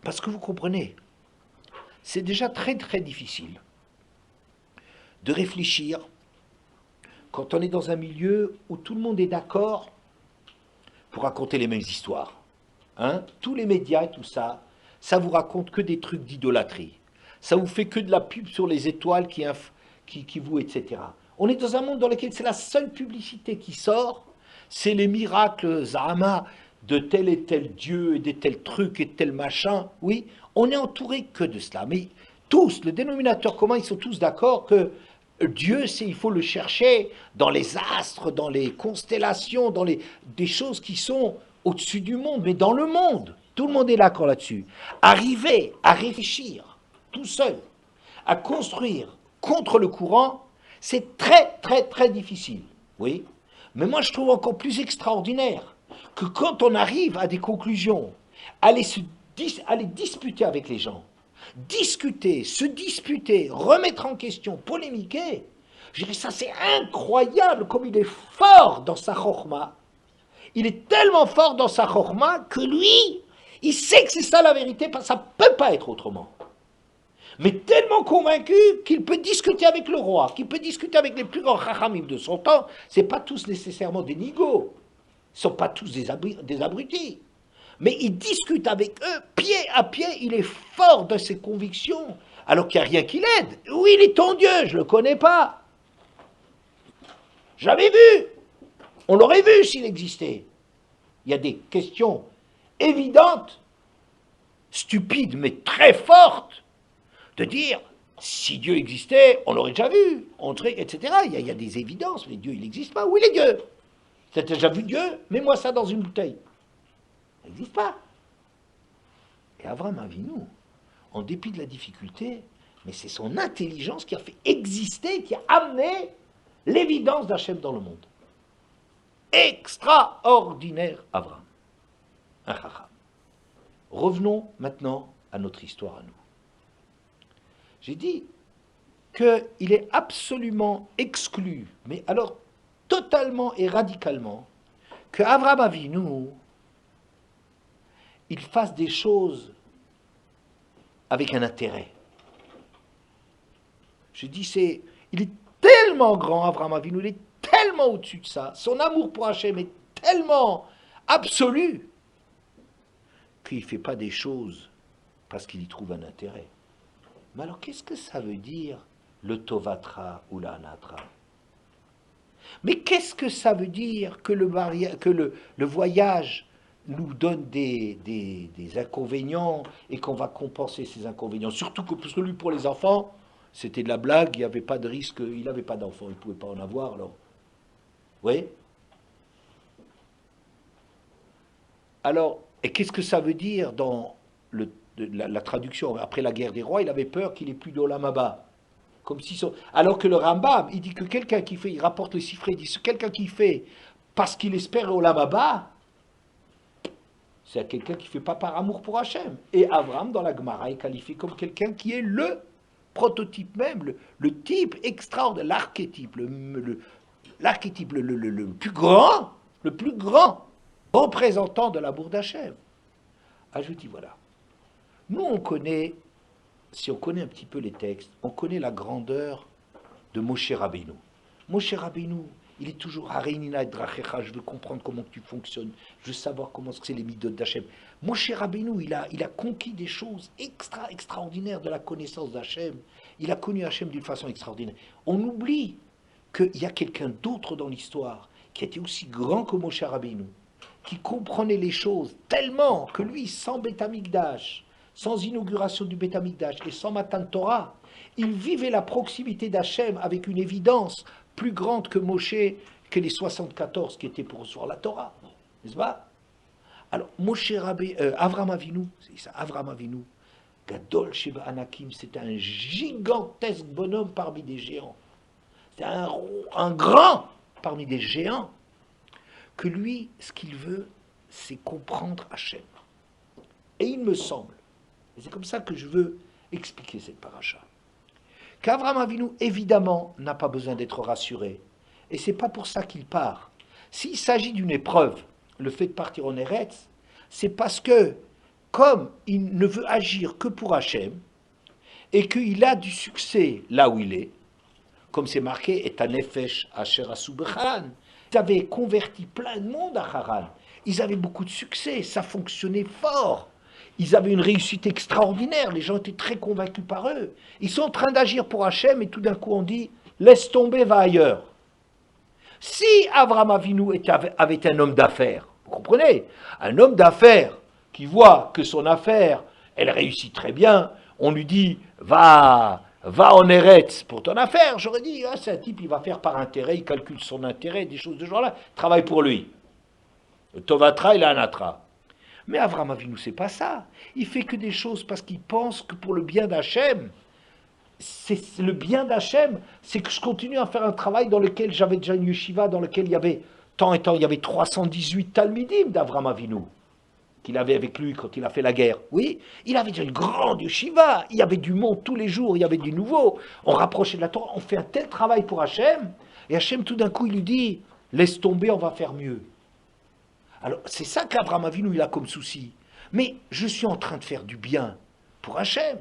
Parce que vous comprenez, c'est déjà très très difficile de réfléchir quand on est dans un milieu où tout le monde est d'accord pour raconter les mêmes histoires. Hein? Tous les médias et tout ça, ça vous raconte que des trucs d'idolâtrie. Ça vous fait que de la pub sur les étoiles qui vous, etc. On est dans un monde dans lequel c'est la seule publicité qui sort, c'est les miracles Zahama de tel et tel Dieu et de tel truc et de tel machin. Oui, on est entouré que de cela. Mais tous, le dénominateur commun, ils sont tous d'accord que Dieu, il faut le chercher dans les astres, dans les constellations, des choses qui sont au-dessus du monde, mais dans le monde. Tout le monde est d'accord là-dessus. Arriver à réfléchir tout seul, à construire contre le courant, c'est très, très, très difficile. Oui. Mais moi, je trouve encore plus extraordinaire que quand on arrive à des conclusions, aller disputer avec les gens, discuter, se disputer, remettre en question, polémiquer, je dirais ça c'est incroyable comme il est fort dans sa chorma. Il est tellement fort dans sa chorma que lui, il sait que c'est ça la vérité, parce que ça ne peut pas être autrement. Mais tellement convaincu qu'il peut discuter avec le roi, qu'il peut discuter avec les plus grands chachamim de son temps, ce n'est pas tous nécessairement des nigauds, ils ne sont pas tous des abrutis. Mais il discute avec eux, pied à pied, il est fort de ses convictions, alors qu'il n'y a rien qui l'aide. Oui, il est ton Dieu, je ne le connais pas. J'avais vu. On l'aurait vu s'il existait. Il y a des questions évidentes, stupides, mais très fortes, de dire, si Dieu existait, on l'aurait déjà vu, etc. Il y a des évidences, mais Dieu, il n'existe pas. Où il est Dieu? Tu as déjà vu Dieu? Mets-moi ça dans une bouteille. Ça n'existe pas. Et Avraham Avinu, en dépit de la difficulté, mais c'est son intelligence qui a fait exister, qui a amené l'évidence d'Hachem dans le monde. Extraordinaire Avraham. Un chacham. Revenons maintenant à notre histoire à nous. J'ai dit qu'il est absolument exclu, mais alors totalement et radicalement, que Avraham Avinu, il fasse des choses avec un intérêt. Je dis, il est tellement grand, Avraham Avinu, il est tellement au-dessus de ça, son amour pour Hachem est tellement absolu, qu'il ne fait pas des choses parce qu'il y trouve un intérêt. Mais alors, qu'est-ce que ça veut dire, le tovatra ou la anatra? Mais qu'est-ce que ça veut dire que le voyage nous donne des inconvénients et qu'on va compenser ces inconvénients? Surtout que pour celui pour les enfants, c'était de la blague, il n'y avait pas de risque, il n'avait pas d'enfants, il ne pouvait pas en avoir, alors. Oui? Alors, et qu'est-ce que ça veut dire dans la traduction? Après la guerre des rois, il avait peur qu'il n'ait plus d'Olam Haba. Comme si alors que le Rambam, il dit que quelqu'un qui fait, il rapporte le chiffre, il dit que quelqu'un qui fait parce qu'il espère Olam Haba, c'est quelqu'un qui ne fait pas par amour pour Hachem. Et Avraham, dans la Gemara, est qualifié comme quelqu'un qui est le prototype même, le type extraordinaire, l'archétype, l'archétype le plus grand représentant de l'amour d'Hachem. Ah, je dis, voilà. Nous, on connaît, si on connaît un petit peu les textes, on connaît la grandeur de Moshe Rabbeinu. Moshe Rabbeinu, il est toujours Hareinina et Drachecha, je veux comprendre comment tu fonctionnes, je veux savoir comment c'est les midotes d'Hachem. Moshe Rabbeinu, il a conquis des choses extraordinaires de la connaissance d'Hachem. Il a connu Hachem d'une façon extraordinaire. On oublie qu'il y a quelqu'un d'autre dans l'histoire qui était aussi grand que Moshe Rabbeinu, qui comprenait les choses tellement que lui, sans Beth Amikdash, sans inauguration du Beth Amikdash et sans Matan Torah, il vivait la proximité d'Hachem avec une évidence plus grande que Moshe, que les 74 qui étaient pour recevoir la Torah. N'est-ce pas? Alors, Avram Avinu, c'est ça, Avram Avinu, Gadol Sheba Anakim, c'est un gigantesque bonhomme parmi des géants. C'est un grand parmi des géants, que lui, ce qu'il veut, c'est comprendre Hachem. Et il me semble, et c'est comme ça que je veux expliquer cette paracha, qu'Avram Avinu, évidemment, n'a pas besoin d'être rassuré. Et c'est pas pour ça qu'il part. S'il s'agit d'une épreuve, le fait de partir en Eretz, c'est parce que, comme il ne veut agir que pour Hachem, et qu'il a du succès là où il est, comme c'est marqué, et Nefesh Asher Asu B'Haran, ils avaient converti plein de monde à Haran. Ils avaient beaucoup de succès, ça fonctionnait fort. Ils avaient une réussite extraordinaire, les gens étaient très convaincus par eux. Ils sont en train d'agir pour Hachem, et tout d'un coup on dit, laisse tomber, va ailleurs. Si Avram Avinu avait été un homme d'affaires, vous comprenez, un homme d'affaires qui voit que son affaire, elle réussit très bien, on lui dit, va en Eretz pour ton affaire, j'aurais dit, ah, c'est un type, il va faire par intérêt, il calcule son intérêt, des choses de ce genre-là, travaille pour lui. Le Tovatra, il a un atra. Mais Avram Avinu, c'est pas ça. Il fait que des choses parce qu'il pense que pour le bien d'Hachem, c'est le bien d'Hachem, c'est que je continue à faire un travail dans lequel j'avais déjà une yeshiva, dans lequel il y avait tant et tant, il y avait 318 talmidim d'Avram Avinu, qu'il avait avec lui quand il a fait la guerre. Oui, il avait déjà une grande yeshiva, il y avait du monde tous les jours, il y avait du nouveau, on rapprochait de la Torah, on fait un tel travail pour Hachem, et Hachem tout d'un coup il lui dit, laisse tomber, on va faire mieux. Alors c'est ça qu'Avram Avinu il a comme souci. Mais je suis en train de faire du bien pour Hachem.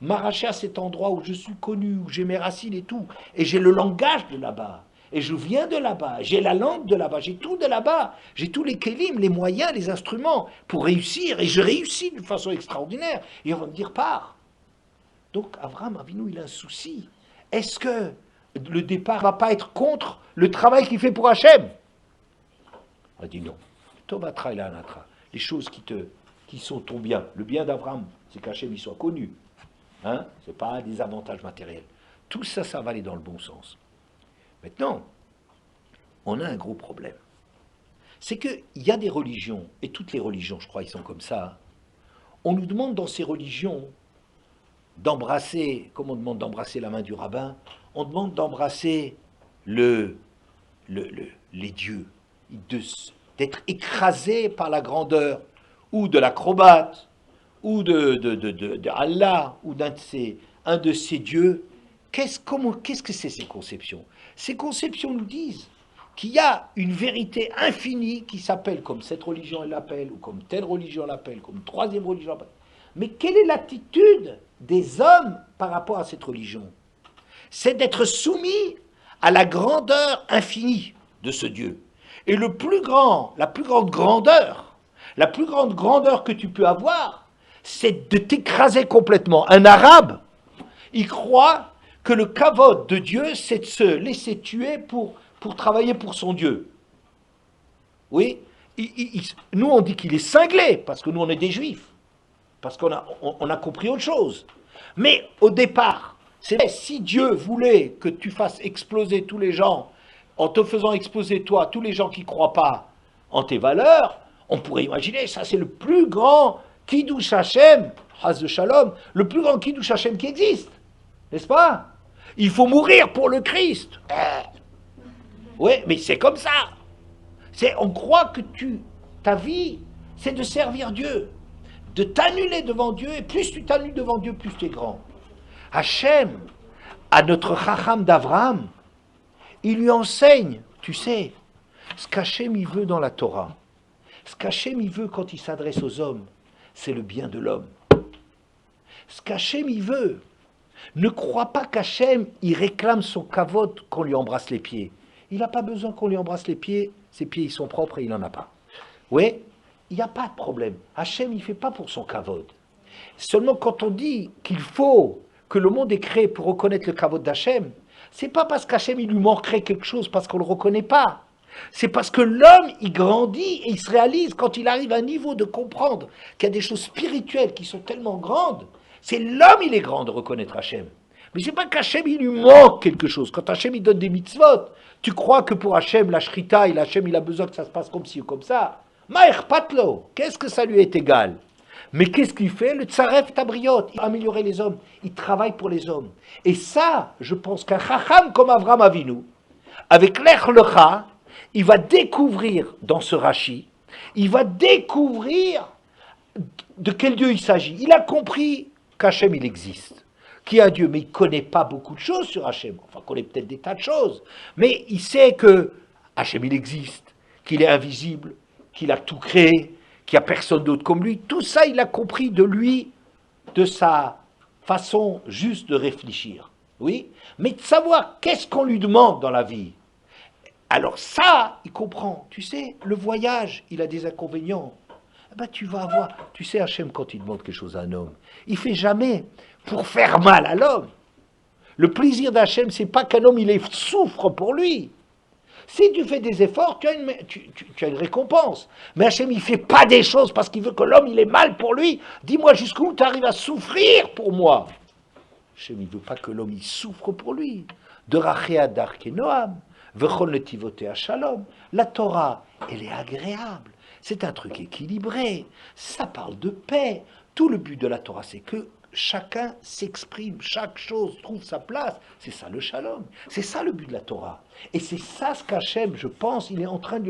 M'arracher à cet endroit où je suis connu, où j'ai mes racines et tout, et j'ai le langage de là-bas, et je viens de là-bas, j'ai la langue de là-bas, j'ai tout de là-bas, j'ai tous les kélim, les moyens, les instruments pour réussir, et je réussis d'une façon extraordinaire, et on va me dire pars. Donc Avram Avinu il a un souci. Est-ce que le départ ne va pas être contre le travail qu'il fait pour Hachem? On a dit non. Tovatra et l'anatra, les choses qui sont ton bien, le bien d'Avram, c'est qu'Hachem il soit connu. Hein? Ce n'est pas des avantages matériels. Tout ça, ça va aller dans le bon sens. Maintenant, on a un gros problème. C'est qu'il y a des religions, et toutes les religions, je crois, ils sont comme ça. On nous demande dans ces religions d'embrasser, comme on demande d'embrasser la main du rabbin, on demande d'embrasser les dieux, d'être écrasé par la grandeur, ou de l'acrobate, ou de Allah, ou un de ces dieux. Qu'est-ce que c'est ces conceptions? Ces conceptions nous disent qu'il y a une vérité infinie qui s'appelle comme cette religion elle l'appelle, ou comme telle religion l'appelle, comme troisième religion l'appelle. Mais quelle est l'attitude des hommes par rapport à cette religion? C'est d'être soumis à la grandeur infinie de ce Dieu. Et la plus grande grandeur que tu peux avoir, c'est de t'écraser complètement. Un arabe, il croit que le kavod de Dieu, c'est de se laisser tuer pour travailler pour son Dieu. Oui, nous on dit qu'il est cinglé, parce que nous on est des juifs, parce qu'on a compris autre chose. Mais au départ, c'est vrai, si Dieu voulait que tu fasses exploser tous les gens, en te faisant exploser toi, tous les gens qui ne croient pas en tes valeurs, on pourrait imaginer, ça c'est le plus grand Kiddush Hashem, Haz de Shalom, le plus grand Kiddush Hashem qui existe, n'est-ce pas? Il faut mourir pour le Christ. Oui, mais c'est comme ça. On croit que ta vie, c'est de servir Dieu, de t'annuler devant Dieu, et plus tu t'annules devant Dieu, plus tu es grand. Hashem, à notre Chacham d'Avraham, il lui enseigne, tu sais, ce qu'Hachem il veut dans la Torah. Ce qu'Hachem il veut quand il s'adresse aux hommes, c'est le bien de l'homme. Ce qu'Hachem il veut, ne crois pas qu'Hachem il réclame son kavod qu'on lui embrasse les pieds. Il n'a pas besoin qu'on lui embrasse les pieds, ses pieds ils sont propres et il n'en a pas. Oui, il n'y a pas de problème. Hachem il ne fait pas pour son kavod. Seulement quand on dit qu'il faut que le monde est créé pour reconnaître le kavod d'Hachem, c'est pas parce qu'Hachem il lui manquerait quelque chose parce qu'on ne le reconnaît pas. C'est parce que l'homme, il grandit et il se réalise quand il arrive à un niveau de comprendre qu'il y a des choses spirituelles qui sont tellement grandes. C'est l'homme, il est grand de reconnaître Hachem. Mais c'est pas qu'Hachem, il lui manque quelque chose. Quand Hachem, il donne des mitzvot, tu crois que pour Hachem, la shrita, Hachem, il a besoin que ça se passe comme ci ou comme ça. Maïr Patlo, qu'est-ce que ça lui est égal? Mais qu'est-ce qu'il fait? Le Tsaref Tabriot, il a amélioré les hommes, il travaille pour les hommes. Et ça, je pense qu'un Chacham comme Avram Avinu, avec l'Ech Lecha, il va découvrir dans ce Rashi, il va découvrir de quel Dieu il s'agit. Il a compris qu'Hachem il existe, qu'il y a un Dieu, mais il ne connaît pas beaucoup de choses sur Hachem. Enfin, il connaît peut-être des tas de choses, mais il sait que Hachem il existe, qu'il est invisible, qu'il a tout créé, qu'il n'y a personne d'autre comme lui. Tout ça, il a compris de lui, de sa façon juste de réfléchir. Oui, mais de savoir qu'est-ce qu'on lui demande dans la vie. Alors ça, il comprend. Tu sais, le voyage, il a des inconvénients. Eh ben, tu vas avoir... Tu sais, Hachem, quand il demande quelque chose à un homme, il ne fait jamais pour faire mal à l'homme. Le plaisir d'Hachem, ce n'est pas qu'un homme, il souffre pour lui. Si tu fais des efforts, tu as une récompense. Mais Hachem, il ne fait pas des choses parce qu'il veut que l'homme, il ait mal pour lui. Dis-moi jusqu'où tu arrives à souffrir pour moi. Hachem, il ne veut pas que l'homme, il souffre pour lui. De Rachéa Darke Noam, Vechol Netivote Shalom. La Torah, elle est agréable. C'est un truc équilibré. Ça parle de paix. Tout le but de la Torah, c'est que chacun s'exprime, chaque chose trouve sa place. C'est ça le shalom. C'est ça le but de la Torah. Et c'est ça ce qu'Hachem, je pense, il est en train de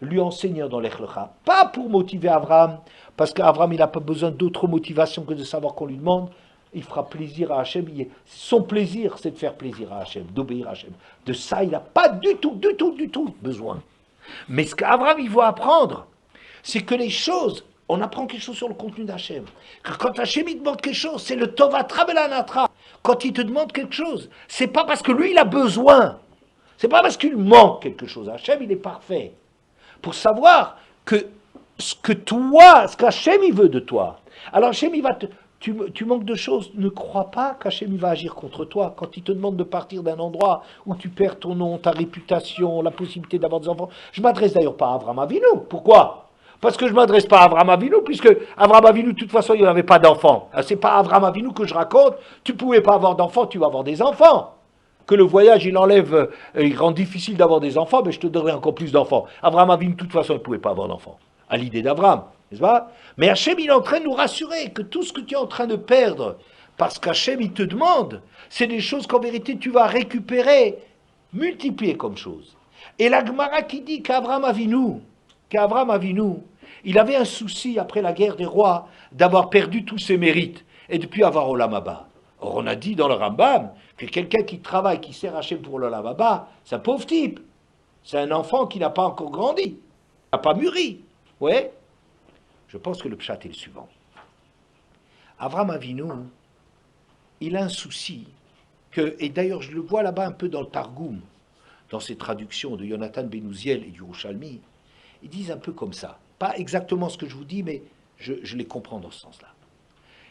lui enseigner dans l'Echlecha. Pas pour motiver Abraham, parce qu'Abraham, il n'a pas besoin d'autre motivation que de savoir qu'on lui demande. Il fera plaisir à Hachem. Son plaisir, c'est de faire plaisir à Hachem, d'obéir à Hachem. De ça, il n'a pas du tout besoin. Mais ce qu'Abraham, il va apprendre, c'est que les choses, on apprend quelque chose sur le contenu d'Hachem. Que quand Hachem il demande quelque chose, c'est le Tovatra Belanatra. Quand il te demande quelque chose, c'est pas parce que lui il a besoin. C'est pas parce qu'il manque quelque chose. Hachem il est parfait. Pour savoir que ce que toi, ce qu'Hachem il veut de toi. Alors Hachem il va tu manques de choses, ne crois pas qu'Hachem il va agir contre toi. Quand il te demande de partir d'un endroit où tu perds ton nom, ta réputation, la possibilité d'avoir des enfants. Je m'adresse d'ailleurs pas à Abraham Avinu. Pourquoi? Parce que je ne m'adresse pas à Abraham Avinu, puisque Abraham Avinu, de toute façon, il n'avait pas d'enfants. Ce n'est pas Abraham Avinu que je raconte. Tu ne pouvais pas avoir d'enfants, tu vas avoir des enfants. Que le voyage, il enlève, il rend difficile d'avoir des enfants, mais je te donnerai encore plus d'enfants. Abraham Avinu, de toute façon, il ne pouvait pas avoir d'enfants. À l'idée d'Abraham, n'est-ce pas? Mais Hachem, il est en train de nous rassurer que tout ce que tu es en train de perdre, parce qu'Hachem, il te demande, c'est des choses qu'en vérité, tu vas récupérer, multiplier comme choses. Et la Gemara qui dit qu'Abraham Avinu, il avait un souci après la guerre des rois d'avoir perdu tous ses mérites et de ne plus avoir Olam Haba. Or, on a dit dans le Rambam que quelqu'un qui travaille, qui sert Hachem pour l'Olam Haba, c'est un pauvre type. C'est un enfant qui n'a pas encore grandi, n'a pas mûri. Ouais. Je pense que le pshat est le suivant. Avraham Avinu, il a un souci et d'ailleurs je le vois là-bas un peu dans le Targum, dans ses traductions de Yonatan Ben Uziel et du Yerushalmi, ils disent un peu comme ça. Pas exactement ce que je vous dis, mais je les comprends dans ce sens-là.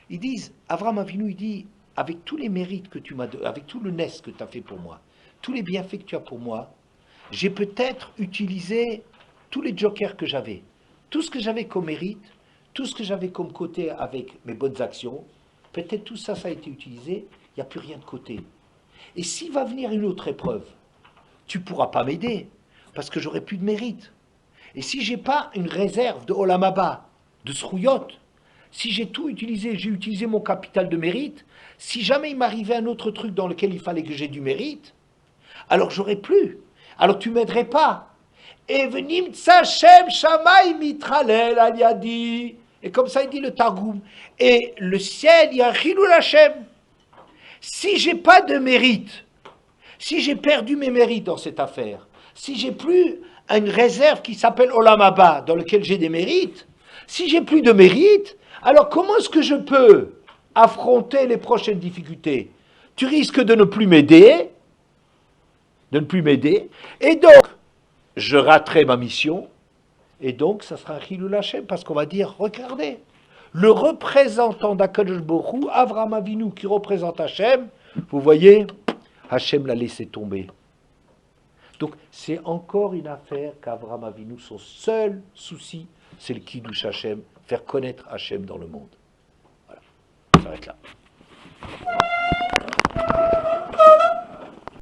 Ils disent, Avraham Avinu, il dit, avec tous les mérites que tu m'as donné, avec tout le nes que tu as fait pour moi, tous les bienfaits que tu as pour moi, j'ai peut-être utilisé tous les jokers que j'avais, tout ce que j'avais comme mérite, tout ce que j'avais comme côté avec mes bonnes actions, peut-être tout ça, ça a été utilisé, il n'y a plus rien de côté. Et s'il va venir une autre épreuve, tu ne pourras pas m'aider, parce que j'aurai plus de mérite. Et si j'ai pas une réserve de Olam Haba, de Srouyot, si j'ai tout utilisé, j'ai utilisé mon capital de mérite, si jamais il m'arrivait un autre truc dans lequel il fallait que j'ai du mérite, alors j'aurais plus. Alors tu m'aiderais pas. Et venim tsachem shamay mitralel aliadi. Et comme ça il dit le Targum. Et le ciel, il y a chilul Hashem. Si j'ai pas de mérite, si j'ai perdu mes mérites dans cette affaire, si j'ai plus une réserve qui s'appelle Olam Haba, dans lequel j'ai des mérites, si j'ai plus de mérites, alors comment est-ce que je peux affronter les prochaines difficultés? Tu risques de ne plus m'aider, et donc, je raterai ma mission, et donc, ça sera un Chilul Hashem, parce qu'on va dire, regardez, le représentant d'Akadosh Baruch Hu, Avraham Avinu, qui représente Hashem, vous voyez, Hashem l'a laissé tomber. Donc, c'est encore une affaire qu'Avraham Avinu, son seul souci, c'est le Kiddush Hashem, faire connaître Hashem dans le monde. Voilà, ça s'arrête là.